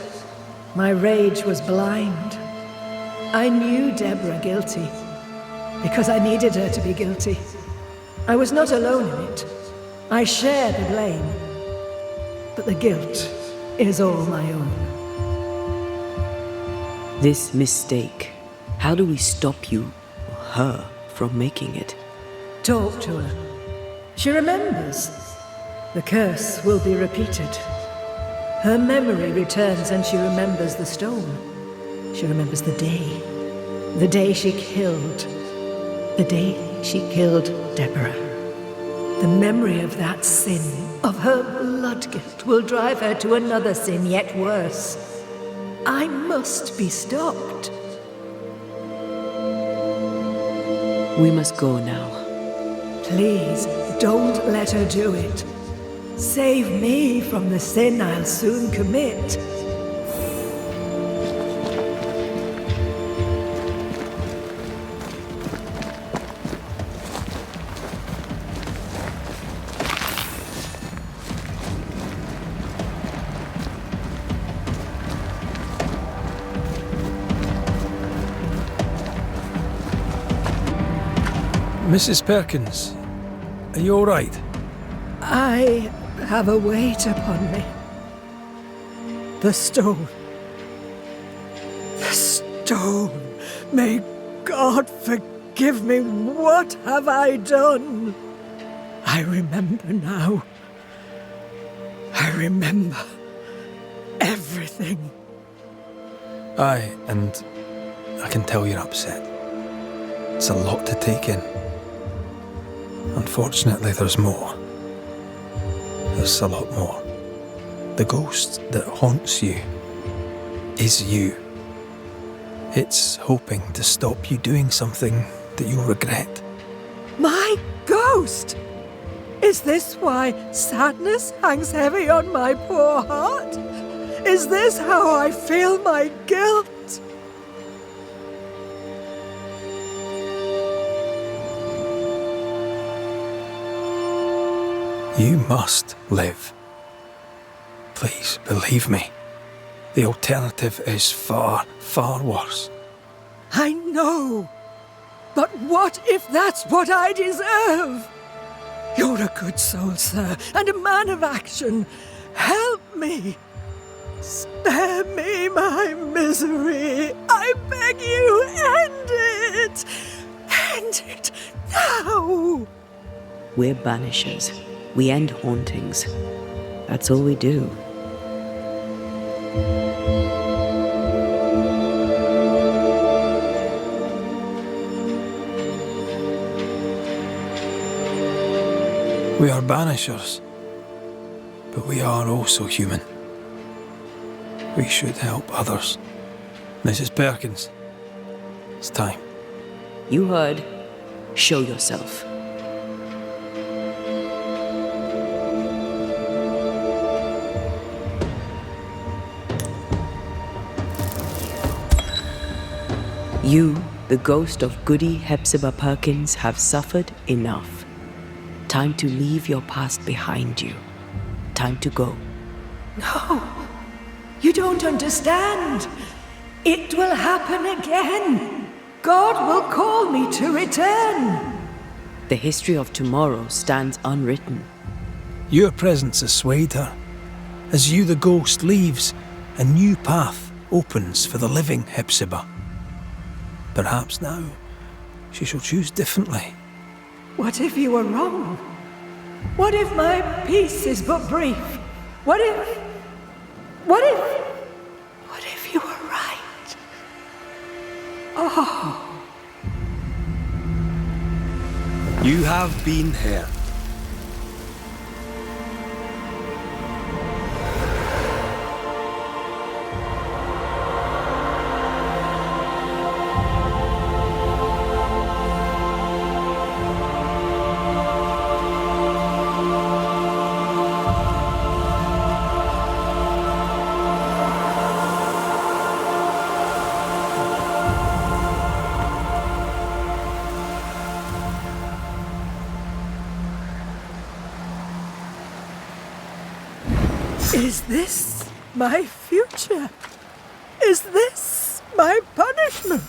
Speaker 6: My rage was blind. I knew Deborah guilty, because I needed her to be guilty. I was not alone in it. I share the blame. But the guilt is all my own.
Speaker 2: This mistake, how do we stop you, or her, from making it?
Speaker 6: Talk to her. She remembers. The curse will be repeated. Her memory returns and she remembers the stone. She remembers the day. The day she killed. The day she killed Deborah. The memory of that sin, of her blood guilt, will drive her to another sin yet worse. I must be stopped.
Speaker 2: We must go now.
Speaker 6: Please, don't let her do it. Save me from the sin I'll soon commit.
Speaker 3: Mrs. Perkins, are you all right?
Speaker 6: I have a weight upon me. The stone. The stone. May God forgive me. What have I done? I remember now. I remember everything.
Speaker 3: Aye, and I can tell you're upset. It's a lot to take in. Unfortunately, there's more. There's a lot more. The ghost that haunts you is you. It's hoping to stop you doing something that you'll regret.
Speaker 6: My ghost! Is this why sadness hangs heavy on my poor heart? Is this how I feel my guilt?
Speaker 3: You must live. Please, believe me. The alternative is far, far worse.
Speaker 6: I know. But what if that's what I deserve? You're a good soul, sir, and a man of action. Help me. Spare me my misery. I beg you, end it. End it now.
Speaker 2: We're banishers. We end hauntings. That's all we do.
Speaker 3: We are banishers, but we are also human. We should help others. Mrs. Perkins, it's time.
Speaker 2: You heard. Show yourself. You, the ghost of Goody Hepzibah Perkins, have suffered enough. Time to leave your past behind you. Time to go.
Speaker 6: No, you don't understand. It will happen again. God will call me to return.
Speaker 2: The history of tomorrow stands unwritten.
Speaker 3: Your presence has swayed her. As you, the ghost, leaves, a new path opens for the living Hepzibah. Perhaps now she shall choose differently.
Speaker 6: What if you were wrong? What if my peace is but brief? What if you were right? Oh.
Speaker 1: You have been here.
Speaker 6: Is this my future? Is this my punishment?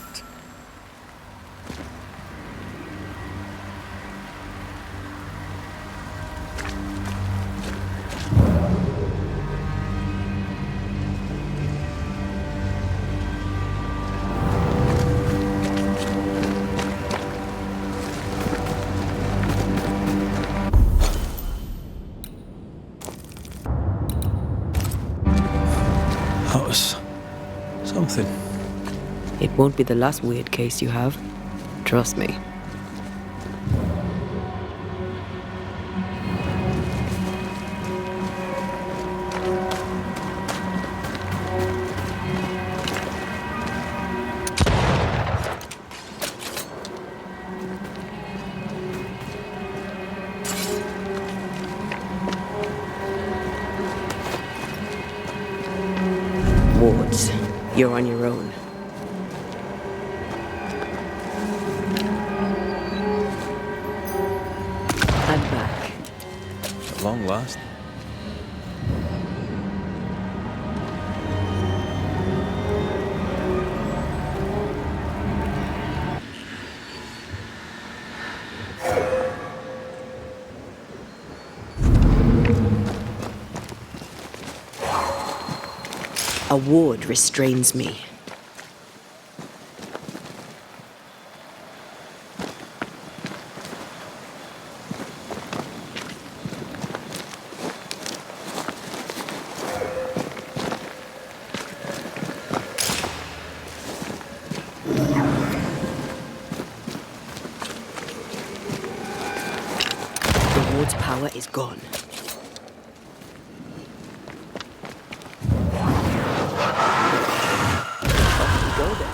Speaker 3: That was something.
Speaker 2: It won't be the last weird case you have. Trust me. Wards, you're on your own. I'm back.
Speaker 1: At long last.
Speaker 2: A ward restrains me. The ward's power is gone. Go then.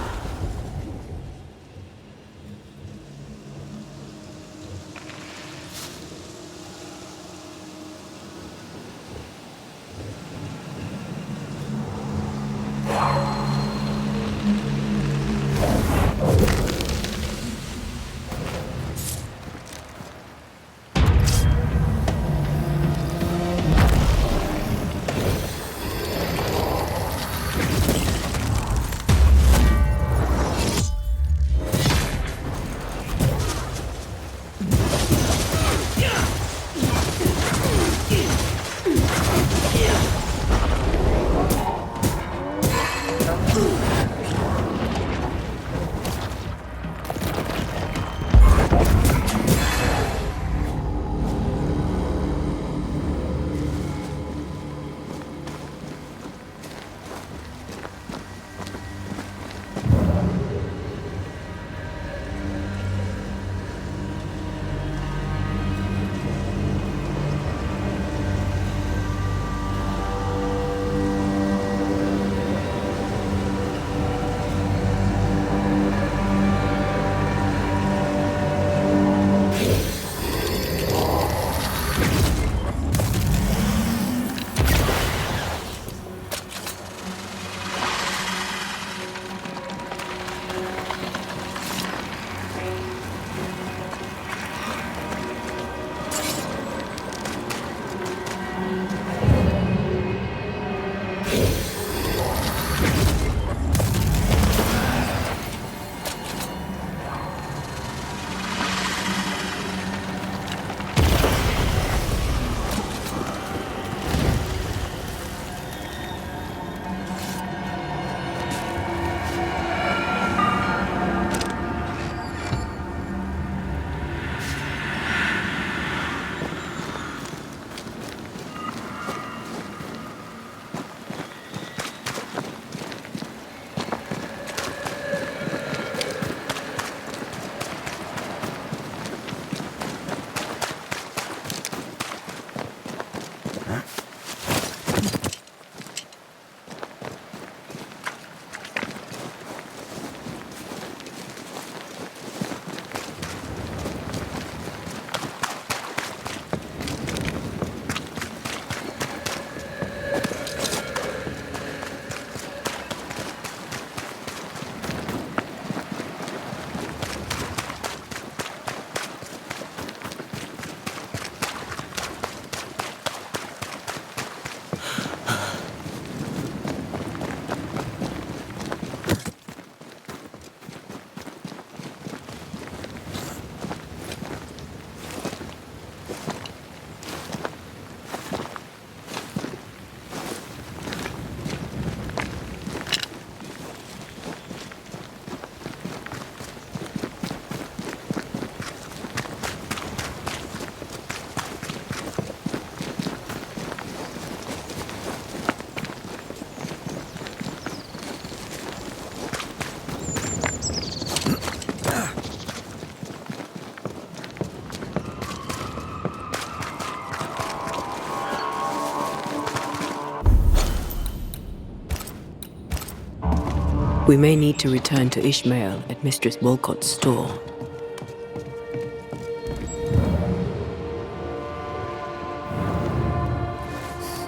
Speaker 2: We may need to return to Ishmael at Mistress Wolcott's store.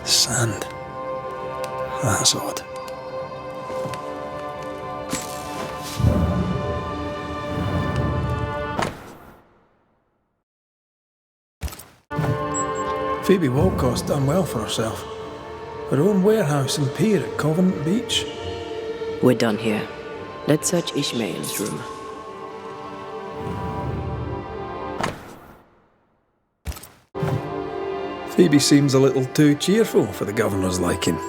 Speaker 3: Sand. That's odd. Phoebe Walcott's done well for herself. Her own warehouse and pier at Covenant Beach.
Speaker 2: We're done here. Let's search Ishmael's room.
Speaker 3: Phoebe seems a little too cheerful for the governor's liking.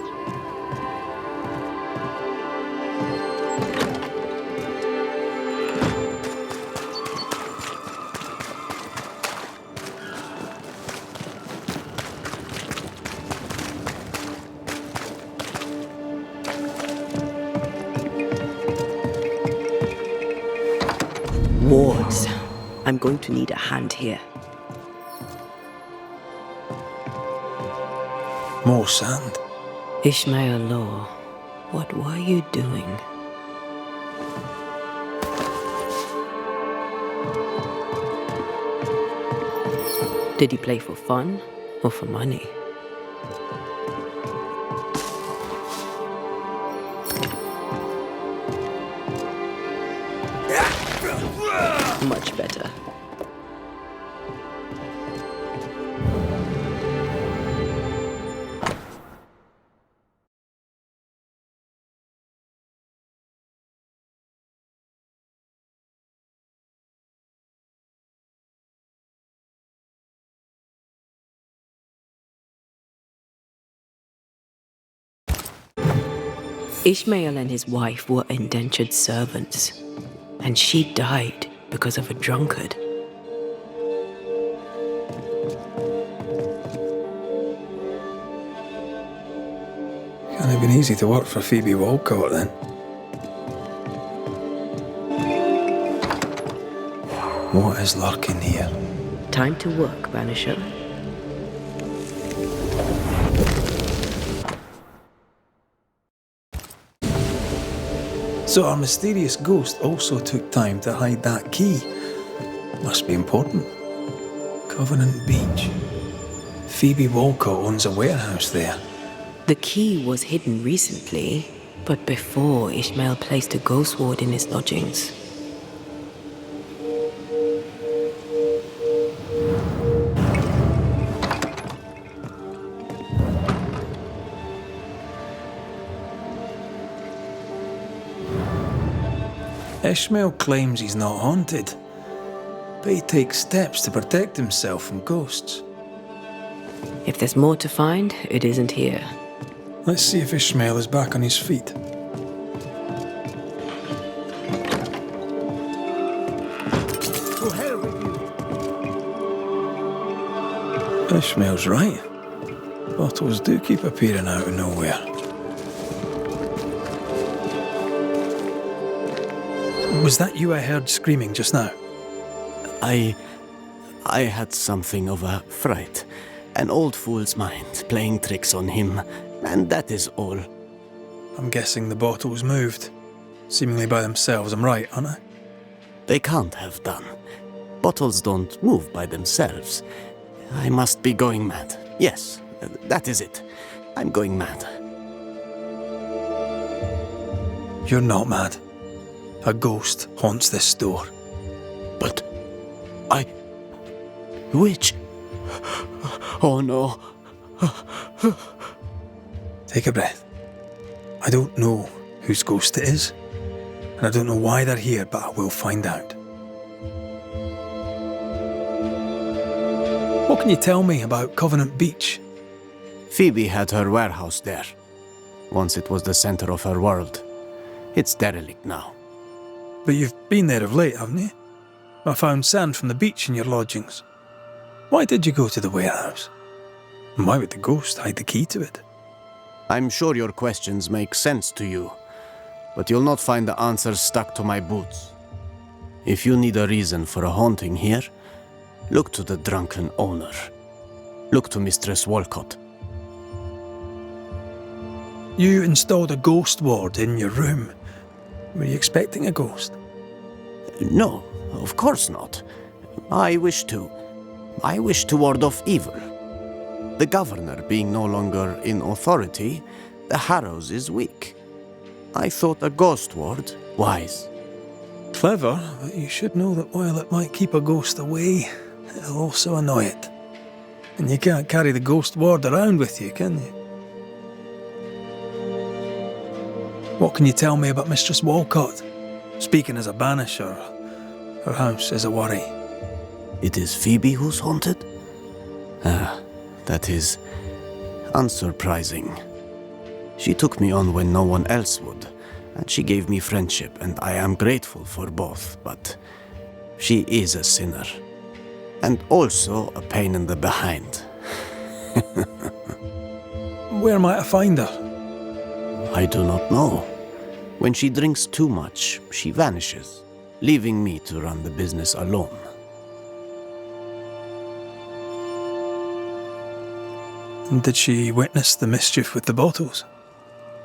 Speaker 2: Wards. I'm going to need a hand here.
Speaker 3: More sand.
Speaker 2: Ishmael Law, what were you doing? Did he play for fun or for money? Much better. Ishmael and his wife were indentured servants, and she died because of a drunkard.
Speaker 3: Can't have been easy to work for Phoebe Walcott then. What is lurking here?
Speaker 2: Time to work, Banisher.
Speaker 3: So our mysterious ghost also took time to hide that key. Must be important. Covenant Beach. Phoebe Walcott owns a warehouse there.
Speaker 2: The key was hidden recently, but before Ishmael placed a ghost ward in his lodgings.
Speaker 3: Ishmael claims he's not haunted, but he takes steps to protect himself from ghosts.
Speaker 2: If there's more to find, it isn't here.
Speaker 3: Let's see if Ishmael is back on his feet.
Speaker 7: To hell with you!
Speaker 3: Ishmael's right. Bottles do keep appearing out of nowhere. Was that you I heard screaming just now?
Speaker 8: I had something of a fright. An old fool's mind playing tricks on him, and that is all.
Speaker 3: I'm guessing the bottles moved. Seemingly by themselves, I'm right, aren't I?
Speaker 8: They can't have done. Bottles don't move by themselves. I must be going mad. Yes, that is it. I'm going mad.
Speaker 3: You're not mad. A ghost haunts this store.
Speaker 8: But which? Oh no.
Speaker 3: Take a breath. I don't know whose ghost it is, and I don't know why they're here, but I will find out. What can you tell me about Covenant Beach?
Speaker 8: Phoebe had her warehouse there. Once it was the center of her world. It's derelict now.
Speaker 3: But you've been there of late, haven't you? I found sand from the beach in your lodgings. Why did you go to the warehouse? And why would the ghost hide the key to it?
Speaker 8: I'm sure your questions make sense to you, but you'll not find the answers stuck to my boots. If you need a reason for a haunting here, look to the drunken owner. Look to Mistress Walcott.
Speaker 3: You installed a ghost ward in your room. Were you expecting a ghost?
Speaker 8: No, of course not. I wish to ward off evil. The governor being no longer in authority, the Harrows is weak. I thought a ghost ward wise.
Speaker 3: Clever, but you should know that while it might keep a ghost away, it'll also annoy it. And you can't carry the ghost ward around with you, can you? What can you tell me about Mistress Walcott? Speaking as a banisher, her house is a worry.
Speaker 8: It is Phoebe who's haunted? That is unsurprising. She took me on when no one else would, and she gave me friendship, and I am grateful for both, but she is a sinner. And also a pain in the behind.
Speaker 3: Where might I find her?
Speaker 8: I do not know. When she drinks too much, she vanishes, leaving me to run the business alone.
Speaker 3: Did she witness the mischief with the bottles?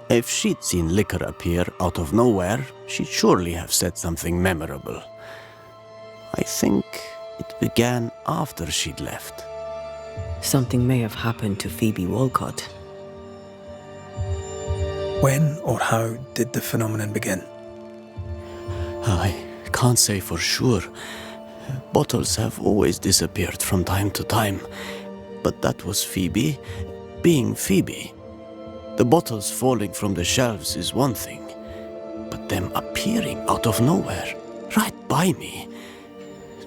Speaker 8: If she'd seen liquor appear out of nowhere, she'd surely have said something memorable. I think it began after she'd left.
Speaker 2: Something may have happened to Phoebe Walcott.
Speaker 3: When or how did the phenomenon begin?
Speaker 8: I can't say for sure. Bottles have always disappeared from time to time. But that was Phoebe being Phoebe. The bottles falling from the shelves is one thing, but them appearing out of nowhere, right by me,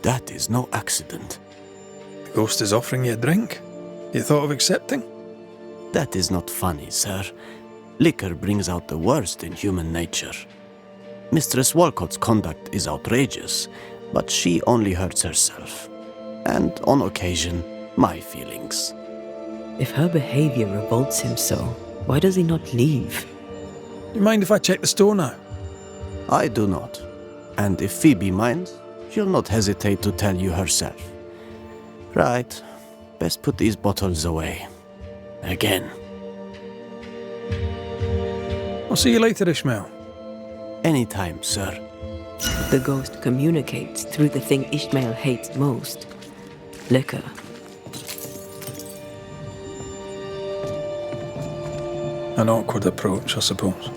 Speaker 8: that is no accident.
Speaker 3: The ghost is offering you a drink? You thought of accepting?
Speaker 8: That is not funny, sir. Liquor brings out the worst in human nature. Mistress Walcott's conduct is outrageous, but she only hurts herself. And on occasion, my feelings.
Speaker 2: If her behavior revolts him so, why does he not leave?
Speaker 3: Do you mind if I check the store now?
Speaker 8: I do not. And if Phoebe minds, she'll not hesitate to tell you herself. Right. Best put these bottles away. Again.
Speaker 3: I'll see you later, Ishmael.
Speaker 8: Anytime, sir.
Speaker 2: The ghost communicates through the thing Ishmael hates most. Liquor.
Speaker 3: An awkward approach, I suppose.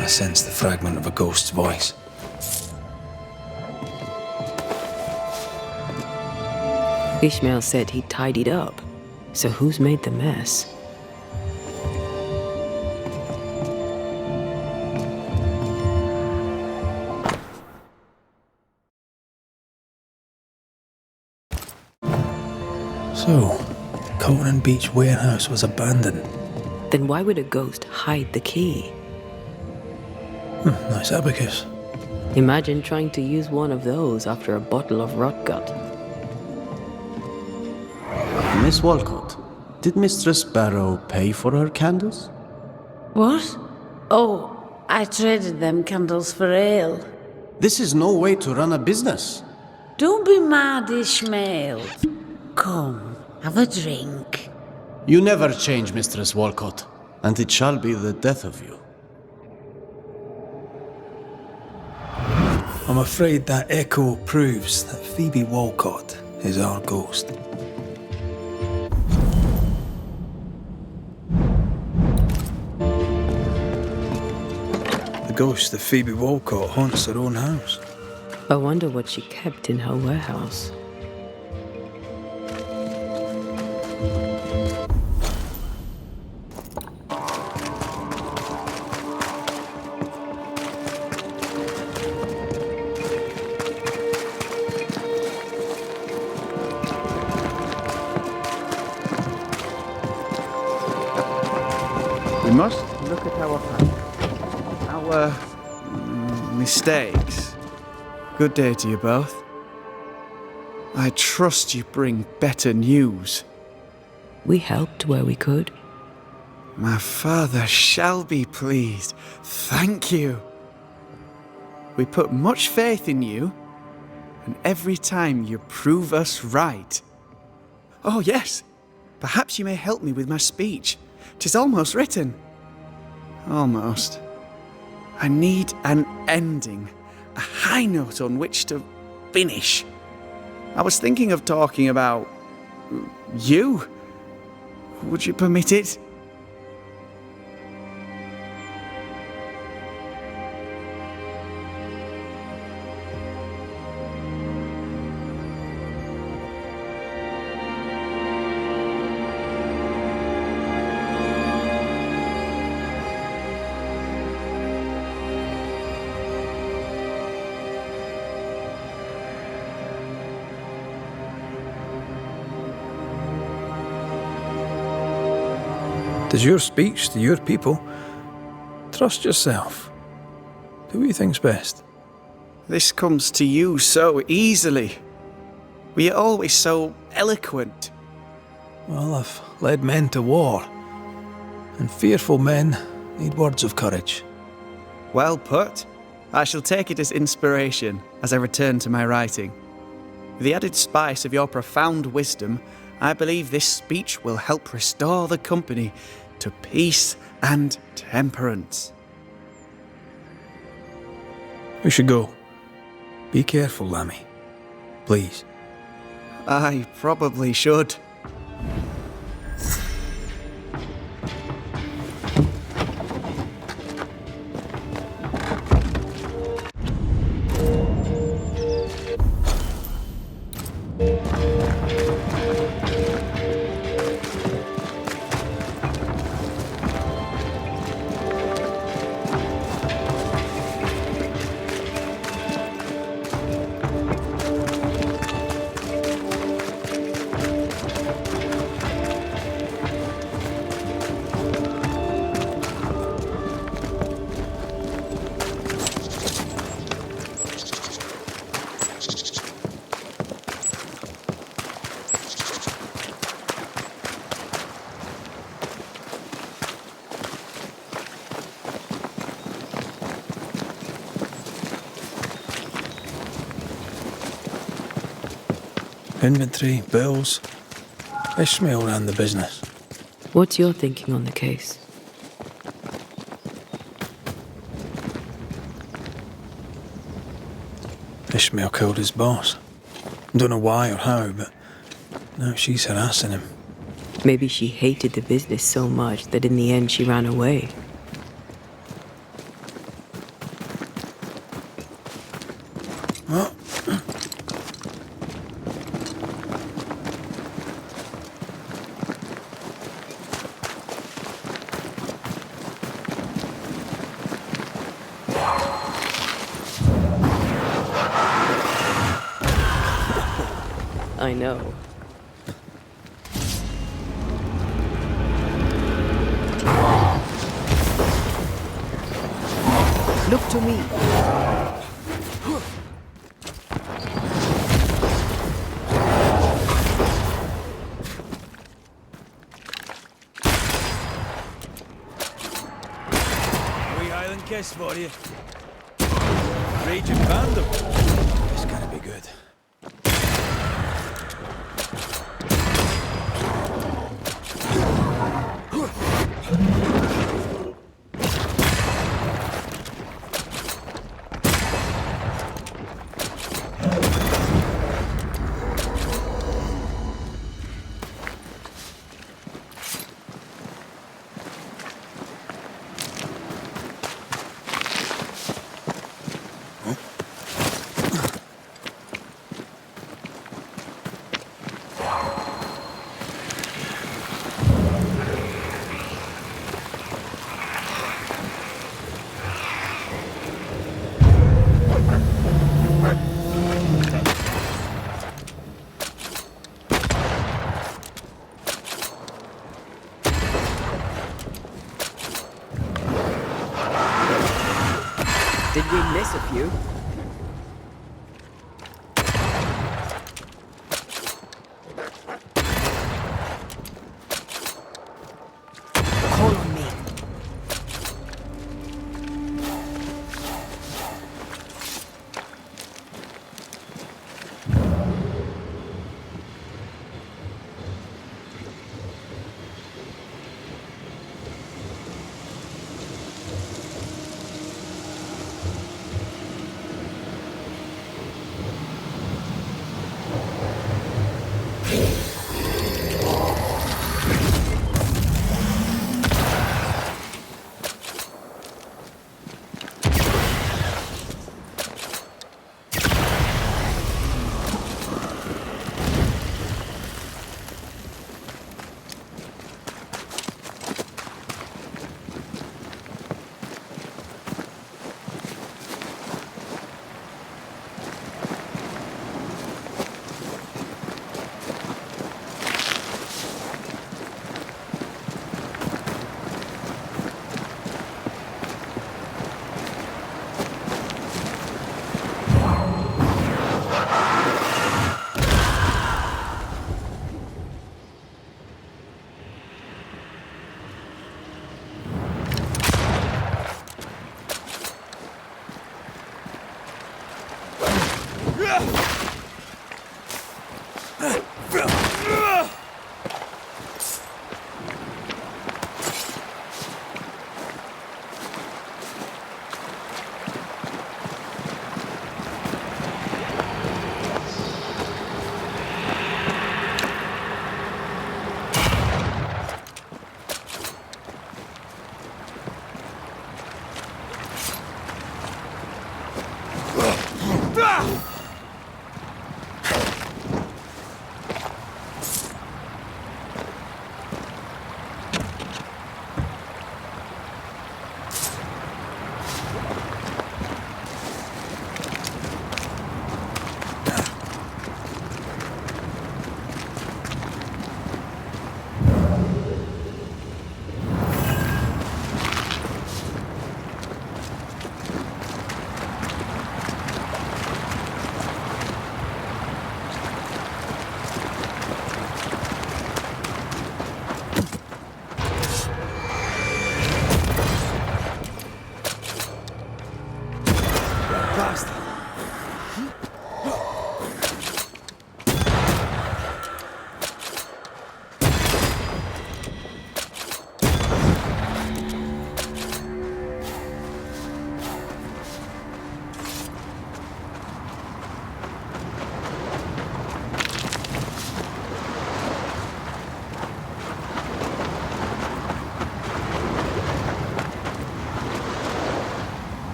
Speaker 3: I sense the fragment of a ghost's voice.
Speaker 2: Ishmael said he tidied up. So who's made the mess?
Speaker 3: So, Conan Beach warehouse was abandoned.
Speaker 2: Then why would a ghost hide the key?
Speaker 3: Nice abacus.
Speaker 2: Imagine trying to use one of those after a bottle of rotgut.
Speaker 8: Miss Walcott, did Mistress Barrow pay for her candles?
Speaker 9: What? Oh, I traded them candles for ale.
Speaker 8: This is no way to run a business.
Speaker 9: Don't be mad, Ishmael. Come, have a drink.
Speaker 8: You never change, Mistress Walcott, and it shall be the death of you.
Speaker 3: I'm afraid that echo proves that Phoebe Walcott is our ghost. The ghost of Phoebe Walcott haunts her own house.
Speaker 2: I wonder what she kept in her warehouse.
Speaker 4: We must look at our mistakes. Good day to you both. I trust you bring better news.
Speaker 2: We helped where we could.
Speaker 4: My father shall be pleased. Thank you. We put much faith in you, and every time you prove us right. Oh yes, Perhaps you may help me with my speech. 'Tis almost written. Almost. I need an ending, a high note on which to finish. I was thinking of talking about you. Would you permit it?
Speaker 3: It's your speech to your people. Trust yourself. Do what you think's best.
Speaker 4: This comes to you so easily. Were you always so eloquent?
Speaker 3: Well, I've led men to war, and fearful men need words of courage.
Speaker 4: Well put. I shall take it as inspiration as I return to my writing. With the added spice of your profound wisdom, I believe this speech will help restore the company to peace and temperance.
Speaker 3: We should go. Be careful, Lammy. Please.
Speaker 4: I probably should.
Speaker 3: Inventory, bills. Ishmael ran the business.
Speaker 2: What's your thinking on the case?
Speaker 3: Ishmael killed his boss. Don't know why or how, but now she's harassing him.
Speaker 2: Maybe she hated the business so much that in the end she ran away.
Speaker 3: Well,
Speaker 2: I know. Look to me.
Speaker 1: Wee Highland kiss for you. Raging Vandal.
Speaker 3: it's gonna be good.
Speaker 2: Did we miss a few? Call on me.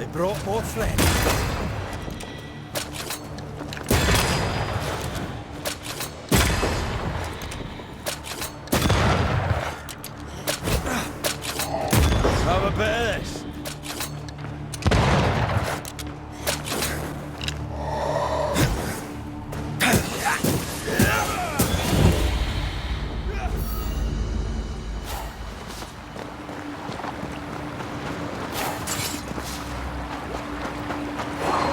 Speaker 1: They brought more friends. Have a bit of this.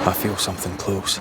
Speaker 3: I feel something close.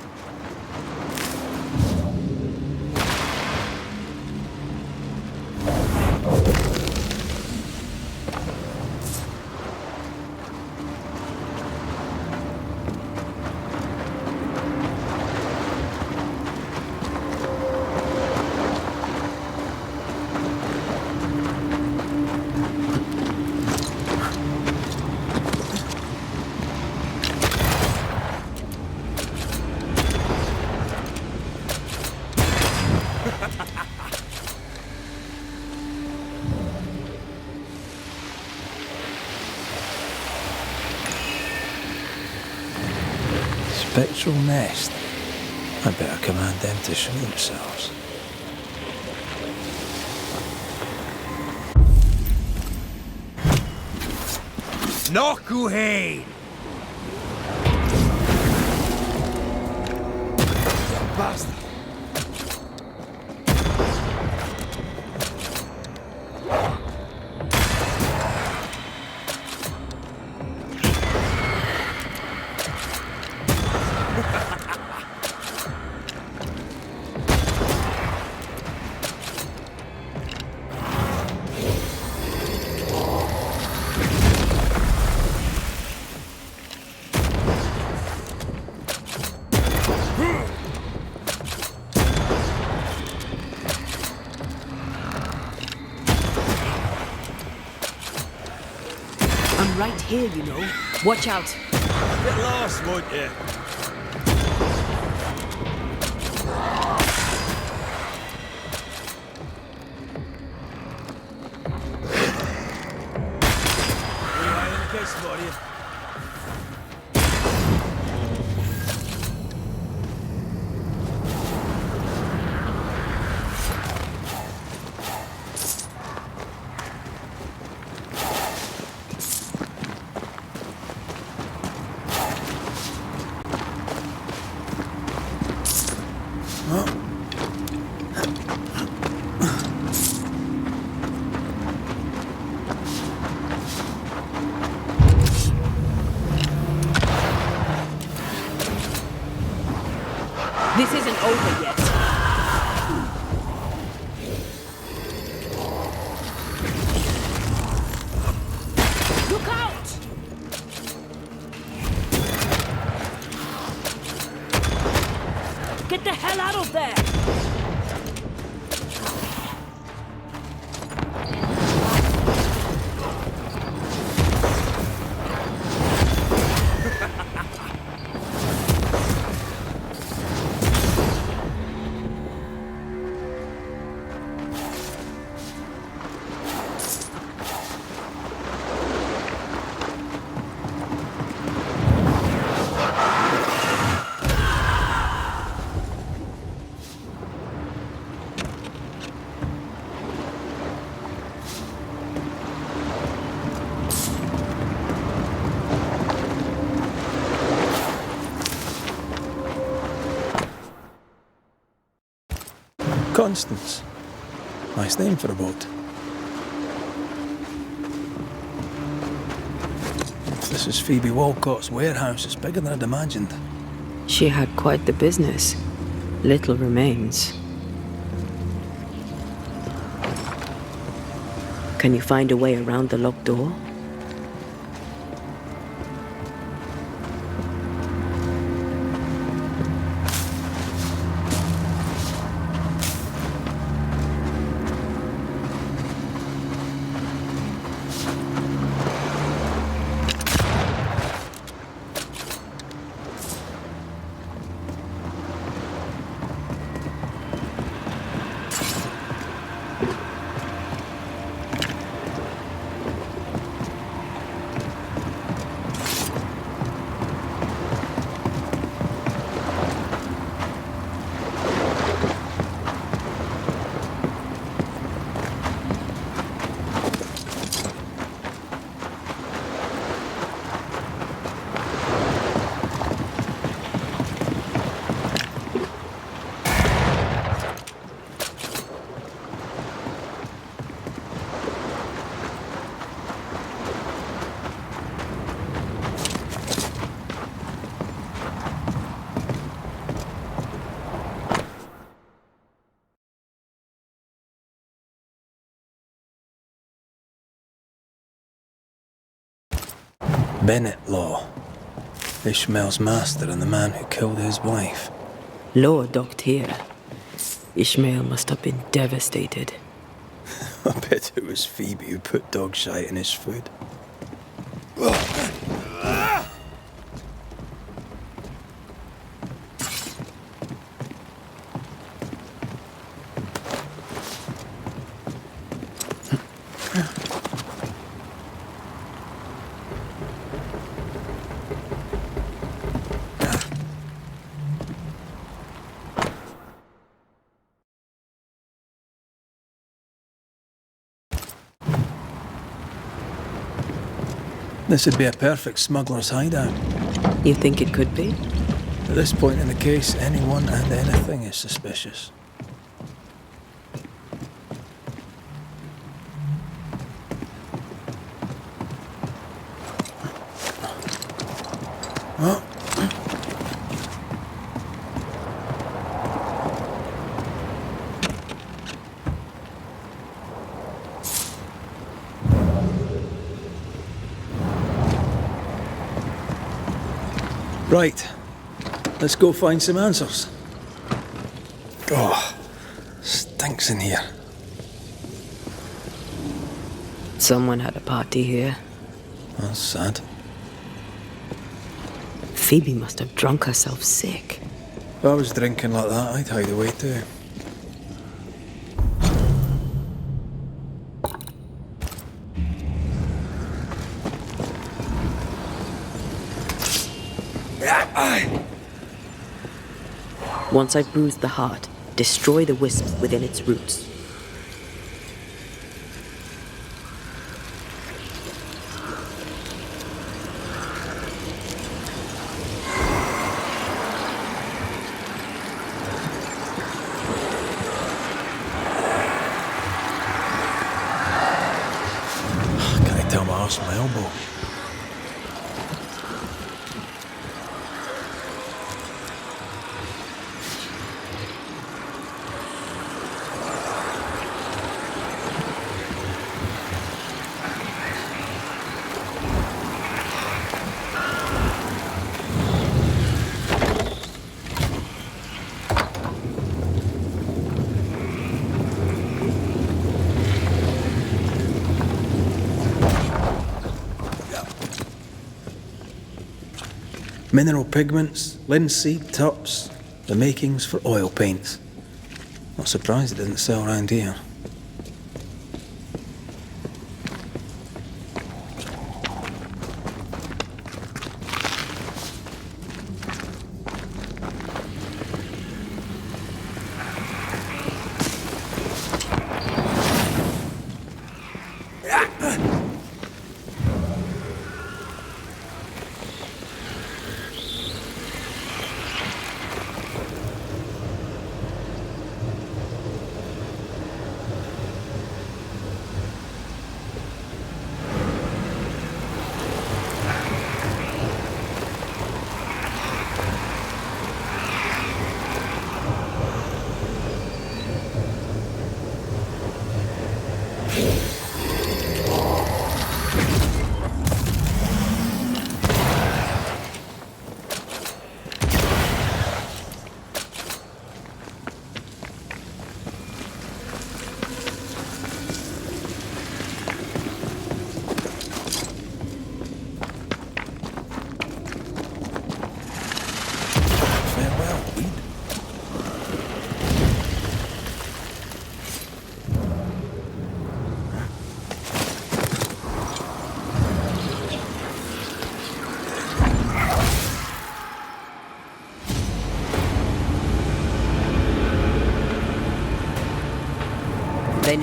Speaker 3: Spectral nest. I better command them to show themselves.
Speaker 1: Nokuhein! Bastard!
Speaker 2: I'm right here, you know. Watch out.
Speaker 1: Get lost, won't you? We Highland kiss for you.
Speaker 2: This isn't over yet. Look out! Get the hell out of there!
Speaker 3: Constance. Nice name for a boat. If this is Phoebe Walcott's warehouse, it's bigger than I'd imagined.
Speaker 2: She had quite the business. Little remains. Can you find a way around the locked door?
Speaker 3: Bennett Law. Ishmael's master and the man who killed his wife.
Speaker 2: Law docked here. Ishmael must have been devastated.
Speaker 3: I bet it was Phoebe who put dog shite in his food. This would be a perfect smuggler's hideout.
Speaker 2: You think it could be?
Speaker 3: At this point in the case, anyone and anything is suspicious. Oh. Right, let's go find some answers. Oh, stinks in here.
Speaker 2: Someone had a party here.
Speaker 3: That's sad.
Speaker 2: Phoebe must have drunk herself sick.
Speaker 3: If I was drinking like that, I'd hide away too.
Speaker 2: Once I've bruised the heart, destroy the wisps within its roots.
Speaker 3: Can I tell my arse from my elbow? Mineral pigments, linseed, tops, the makings for oil paints. Not surprised it didn't sell around here.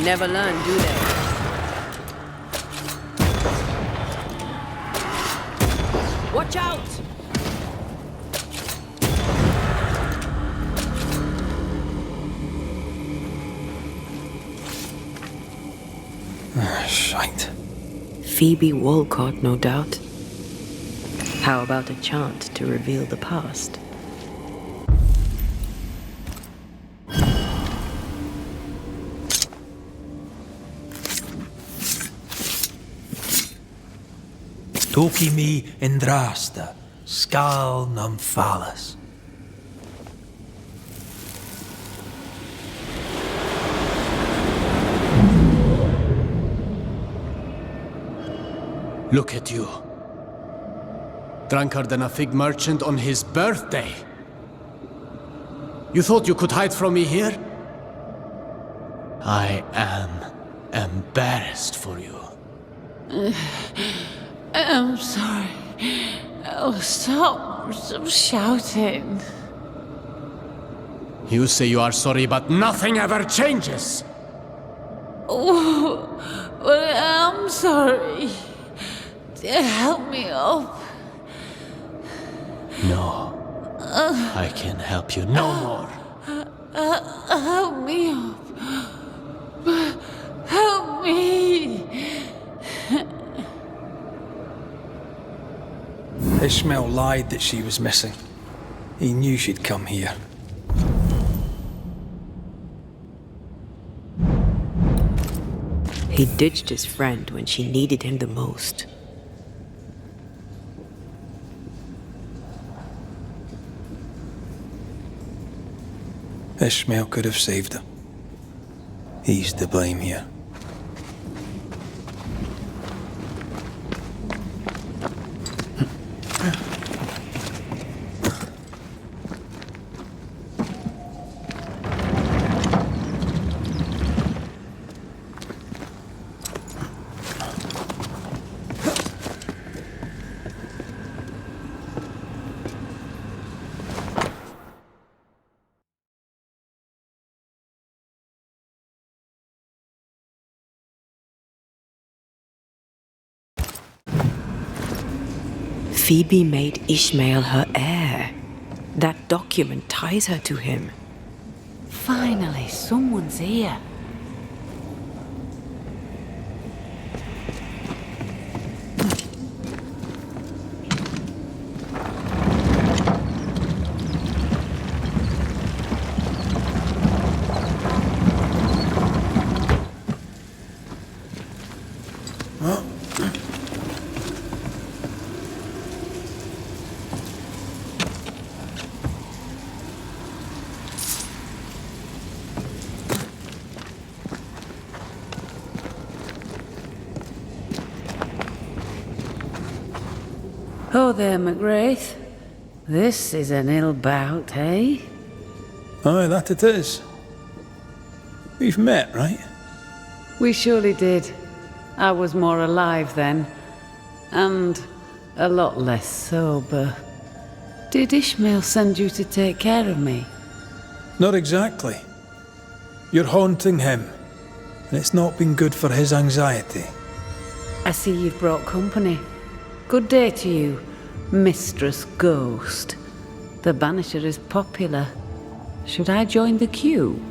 Speaker 2: never learn, do they? Watch out!
Speaker 3: Shite.
Speaker 2: Phoebe Walcott, no doubt. How about a chant to reveal the past?
Speaker 3: Toki mi indrasta, skal nymphalis.
Speaker 8: Look at you. Drunkard than a fig merchant on his birthday. You thought you could hide from me here? I am embarrassed for you.
Speaker 9: I'm sorry. Oh, stop shouting.
Speaker 8: You say you are sorry, but nothing ever changes.
Speaker 9: Oh, but I'm sorry. Help me up.
Speaker 8: No. I can help you no more.
Speaker 9: Help me up. Help me.
Speaker 3: Ishmael lied that she was missing. He knew she'd come here.
Speaker 2: He ditched his friend when she needed him the most.
Speaker 3: Ishmael could have saved her. He's to blame here.
Speaker 2: Phoebe made Ishmael her heir. That document ties her to him.
Speaker 9: Finally, someone's here. Oh there, McGrath. This is an ill bout, eh?
Speaker 3: Aye, that it is. We've met, right?
Speaker 9: We surely did. I was more alive then. And a lot less sober. Did Ishmael send you to take care of me?
Speaker 3: Not exactly. You're haunting him, and it's not been good for his anxiety.
Speaker 9: I see you've brought company. Good day to you, Mistress Ghost. The Banisher is popular. Should I join the queue?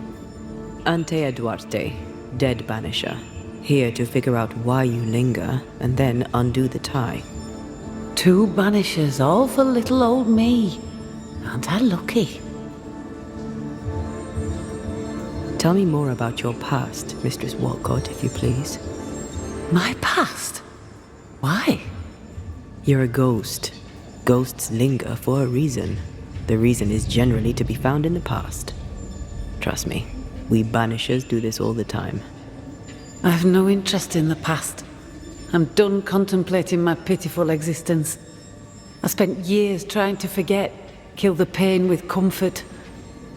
Speaker 2: Antea Duarte, dead Banisher. Here to figure out why you linger, and then undo the tie.
Speaker 9: 2 Banishers, all for little old me. Aren't I lucky?
Speaker 2: Tell me more about your past, Mistress Walcott, if you please.
Speaker 9: My past? Why?
Speaker 2: You're a ghost. Ghosts linger for a reason. The reason is generally to be found in the past. Trust me, we Banishers do this all the time.
Speaker 9: I've no interest in the past. I'm done contemplating my pitiful existence. I spent years trying to forget, kill the pain with comfort.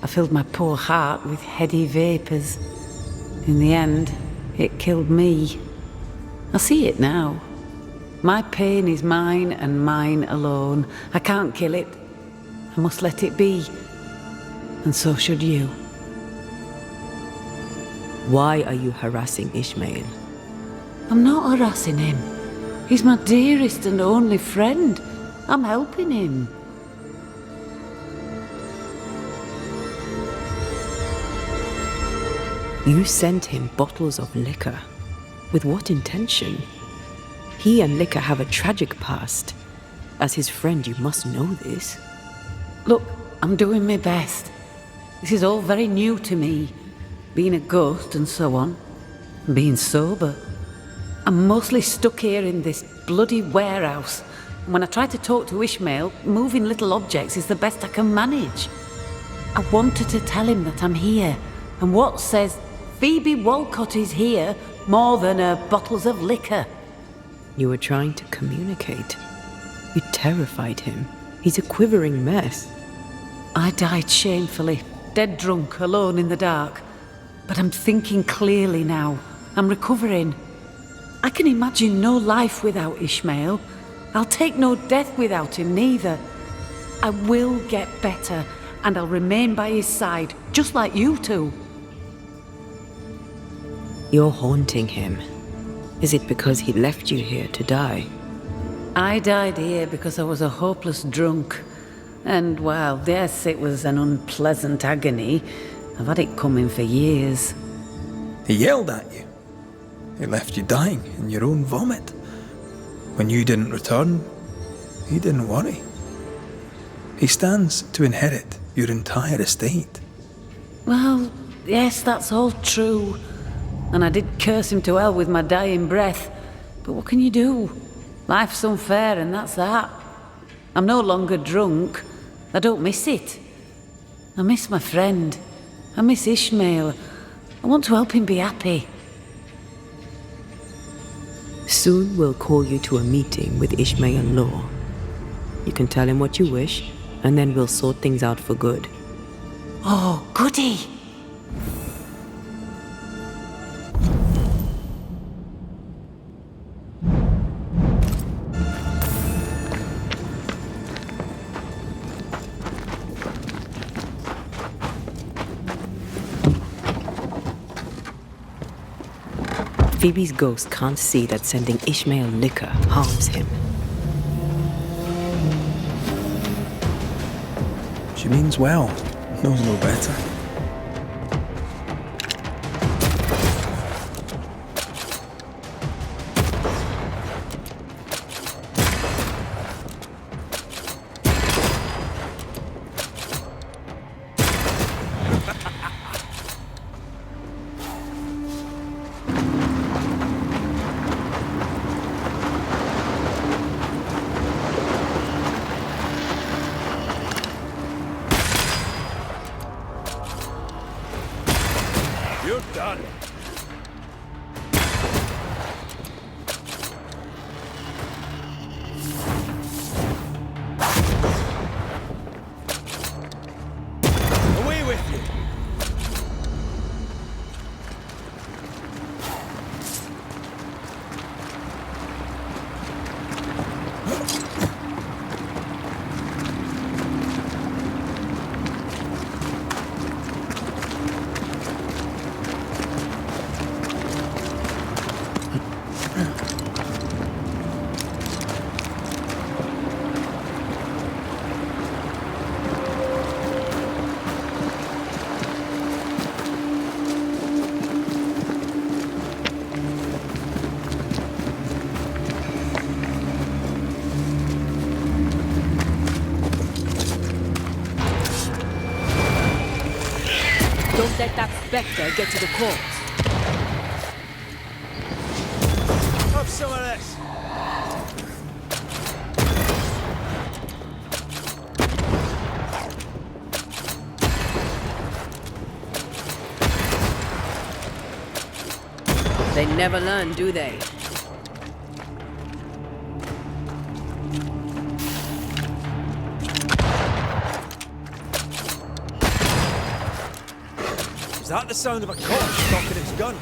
Speaker 9: I filled my poor heart with heady vapors. In the end, it killed me. I see it now. My pain is mine and mine alone. I can't kill it. I must let it be. And so should you.
Speaker 2: Why are you harassing Ishmael?
Speaker 9: I'm not harassing him. He's my dearest and only friend. I'm helping him.
Speaker 2: You sent him bottles of liquor. With what intention? He and liquor have a tragic past. As his friend, you must know this.
Speaker 9: Look, I'm doing my best. This is all very new to me. Being a ghost and so on. And being sober. I'm mostly stuck here in this bloody warehouse. And when I try to talk to Ishmael, moving little objects is the best I can manage. I wanted to tell him that I'm here. And what says Phoebe Walcott is here more than bottles of liquor?
Speaker 2: You were trying to communicate. You terrified him. He's a quivering mess.
Speaker 9: I died shamefully, dead drunk, alone in the dark. But I'm thinking clearly now. I'm recovering. I can imagine no life without Ishmael. I'll take no death without him neither. I will get better, and I'll remain by his side, just like you two.
Speaker 2: You're haunting him. Is it because he left you here to die?
Speaker 9: I died here because I was a hopeless drunk. And while yes, it was an unpleasant agony, I've had it coming for years.
Speaker 3: He yelled at you. He left you dying in your own vomit. When you didn't return, he didn't worry. He stands to inherit your entire estate.
Speaker 9: Well, yes, that's all true. And I did curse him to hell with my dying breath. But what can you do? Life's unfair, and that's that. I'm no longer drunk. I don't miss it. I miss my friend. I miss Ishmael. I want to help him be happy.
Speaker 2: Soon we'll call you to a meeting with Ishmael Law. You can tell him what you wish, and then we'll sort things out for good.
Speaker 9: Oh, goody!
Speaker 2: Phoebe's ghost can't see that sending Ishmael liquor harms him.
Speaker 3: She means well, knows no better.
Speaker 1: You're done. Away with you.
Speaker 2: Don't let that spectre get to the corpse.
Speaker 1: Have some of this.
Speaker 2: They never learn, do they?
Speaker 1: Is that the sound of a corpse cocking its gun?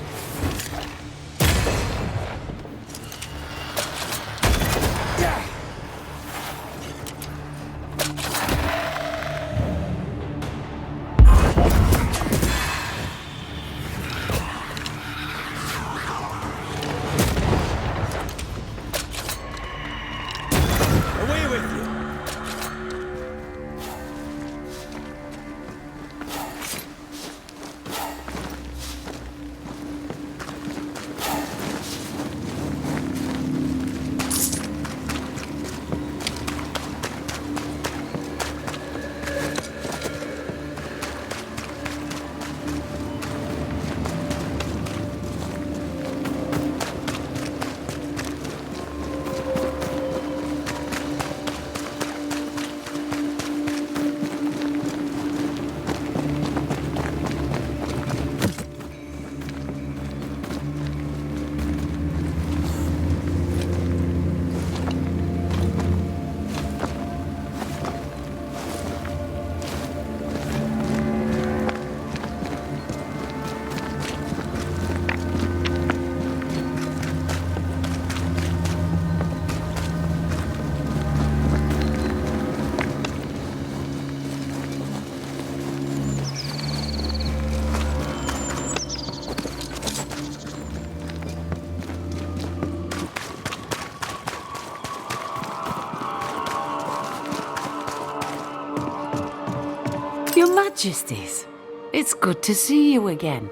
Speaker 9: Your Majesties, it's good to see you again.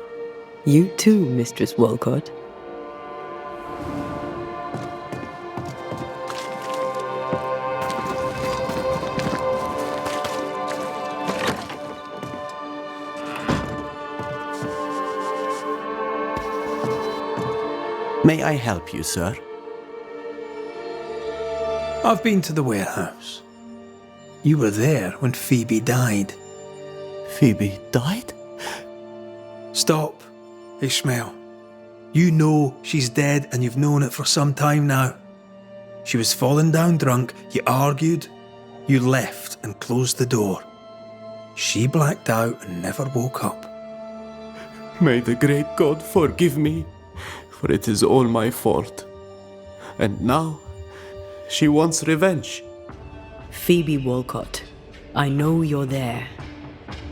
Speaker 2: You too, Mistress Walcott.
Speaker 8: May I help you, sir?
Speaker 3: I've been to the warehouse. You were there when Phoebe died.
Speaker 8: Phoebe died?
Speaker 3: Stop, Ishmael. You know she's dead and you've known it for some time now. She was falling down drunk, you argued, you left and closed the door. She blacked out and never woke up.
Speaker 8: May the great God forgive me, for it is all my fault. And now, she wants revenge.
Speaker 2: Phoebe Walcott, I know you're there.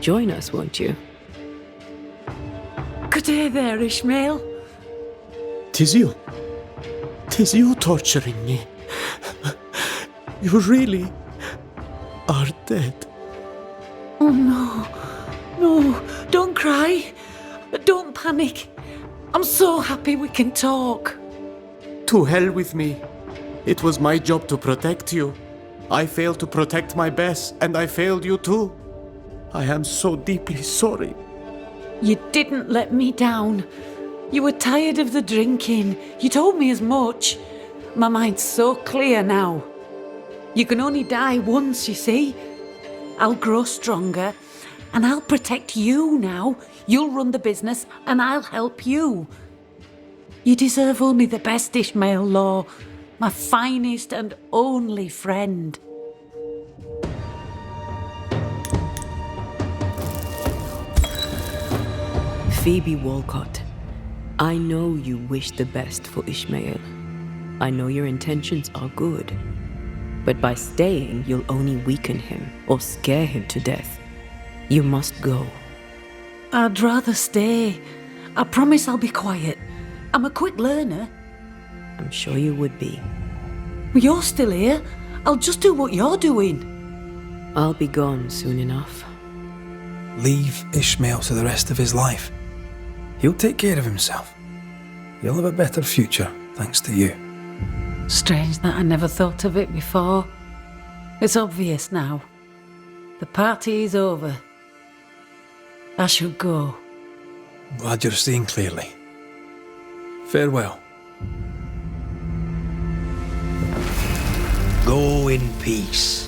Speaker 2: Join us, won't you?
Speaker 9: Good day there, Ishmael.
Speaker 8: 'Tis you. 'Tis you torturing me. You really are dead.
Speaker 9: Oh no, no, don't cry. Don't panic. I'm so happy we can talk.
Speaker 8: To hell with me. It was my job to protect you. I failed to protect my best, and I failed you too. I am so deeply sorry.
Speaker 9: You didn't let me down. You were tired of the drinking. You told me as much. My mind's so clear now. You can only die once, you see. I'll grow stronger, and I'll protect you now. You'll run the business, and I'll help you. You deserve only the best, Ishmael Law, my finest and only friend.
Speaker 2: Phoebe Walcott, I know you wish the best for Ishmael. I know your intentions are good. But by staying, you'll only weaken him or scare him to death. You must go.
Speaker 9: I'd rather stay. I promise I'll be quiet. I'm a quick learner.
Speaker 2: I'm sure you would be.
Speaker 9: You're still here. I'll just do what you're doing.
Speaker 2: I'll be gone soon enough.
Speaker 3: Leave Ishmael to the rest of his life. He'll take care of himself. He'll have a better future, thanks to you.
Speaker 9: Strange that I never thought of it before. It's obvious now. The party is over. I should go.
Speaker 3: Glad you're seeing clearly. Farewell. Go in peace.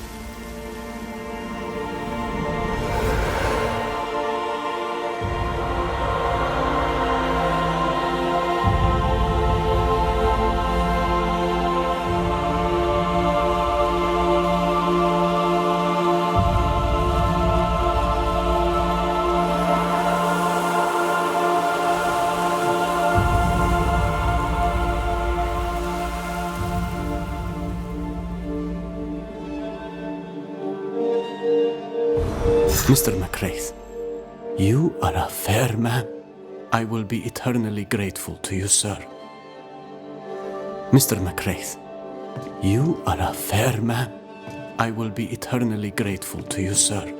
Speaker 8: Mr. McCraith, you are a fair man. I will be eternally grateful to you, sir. Mr. McCraith, you are a fair man. I will be eternally grateful to you, sir.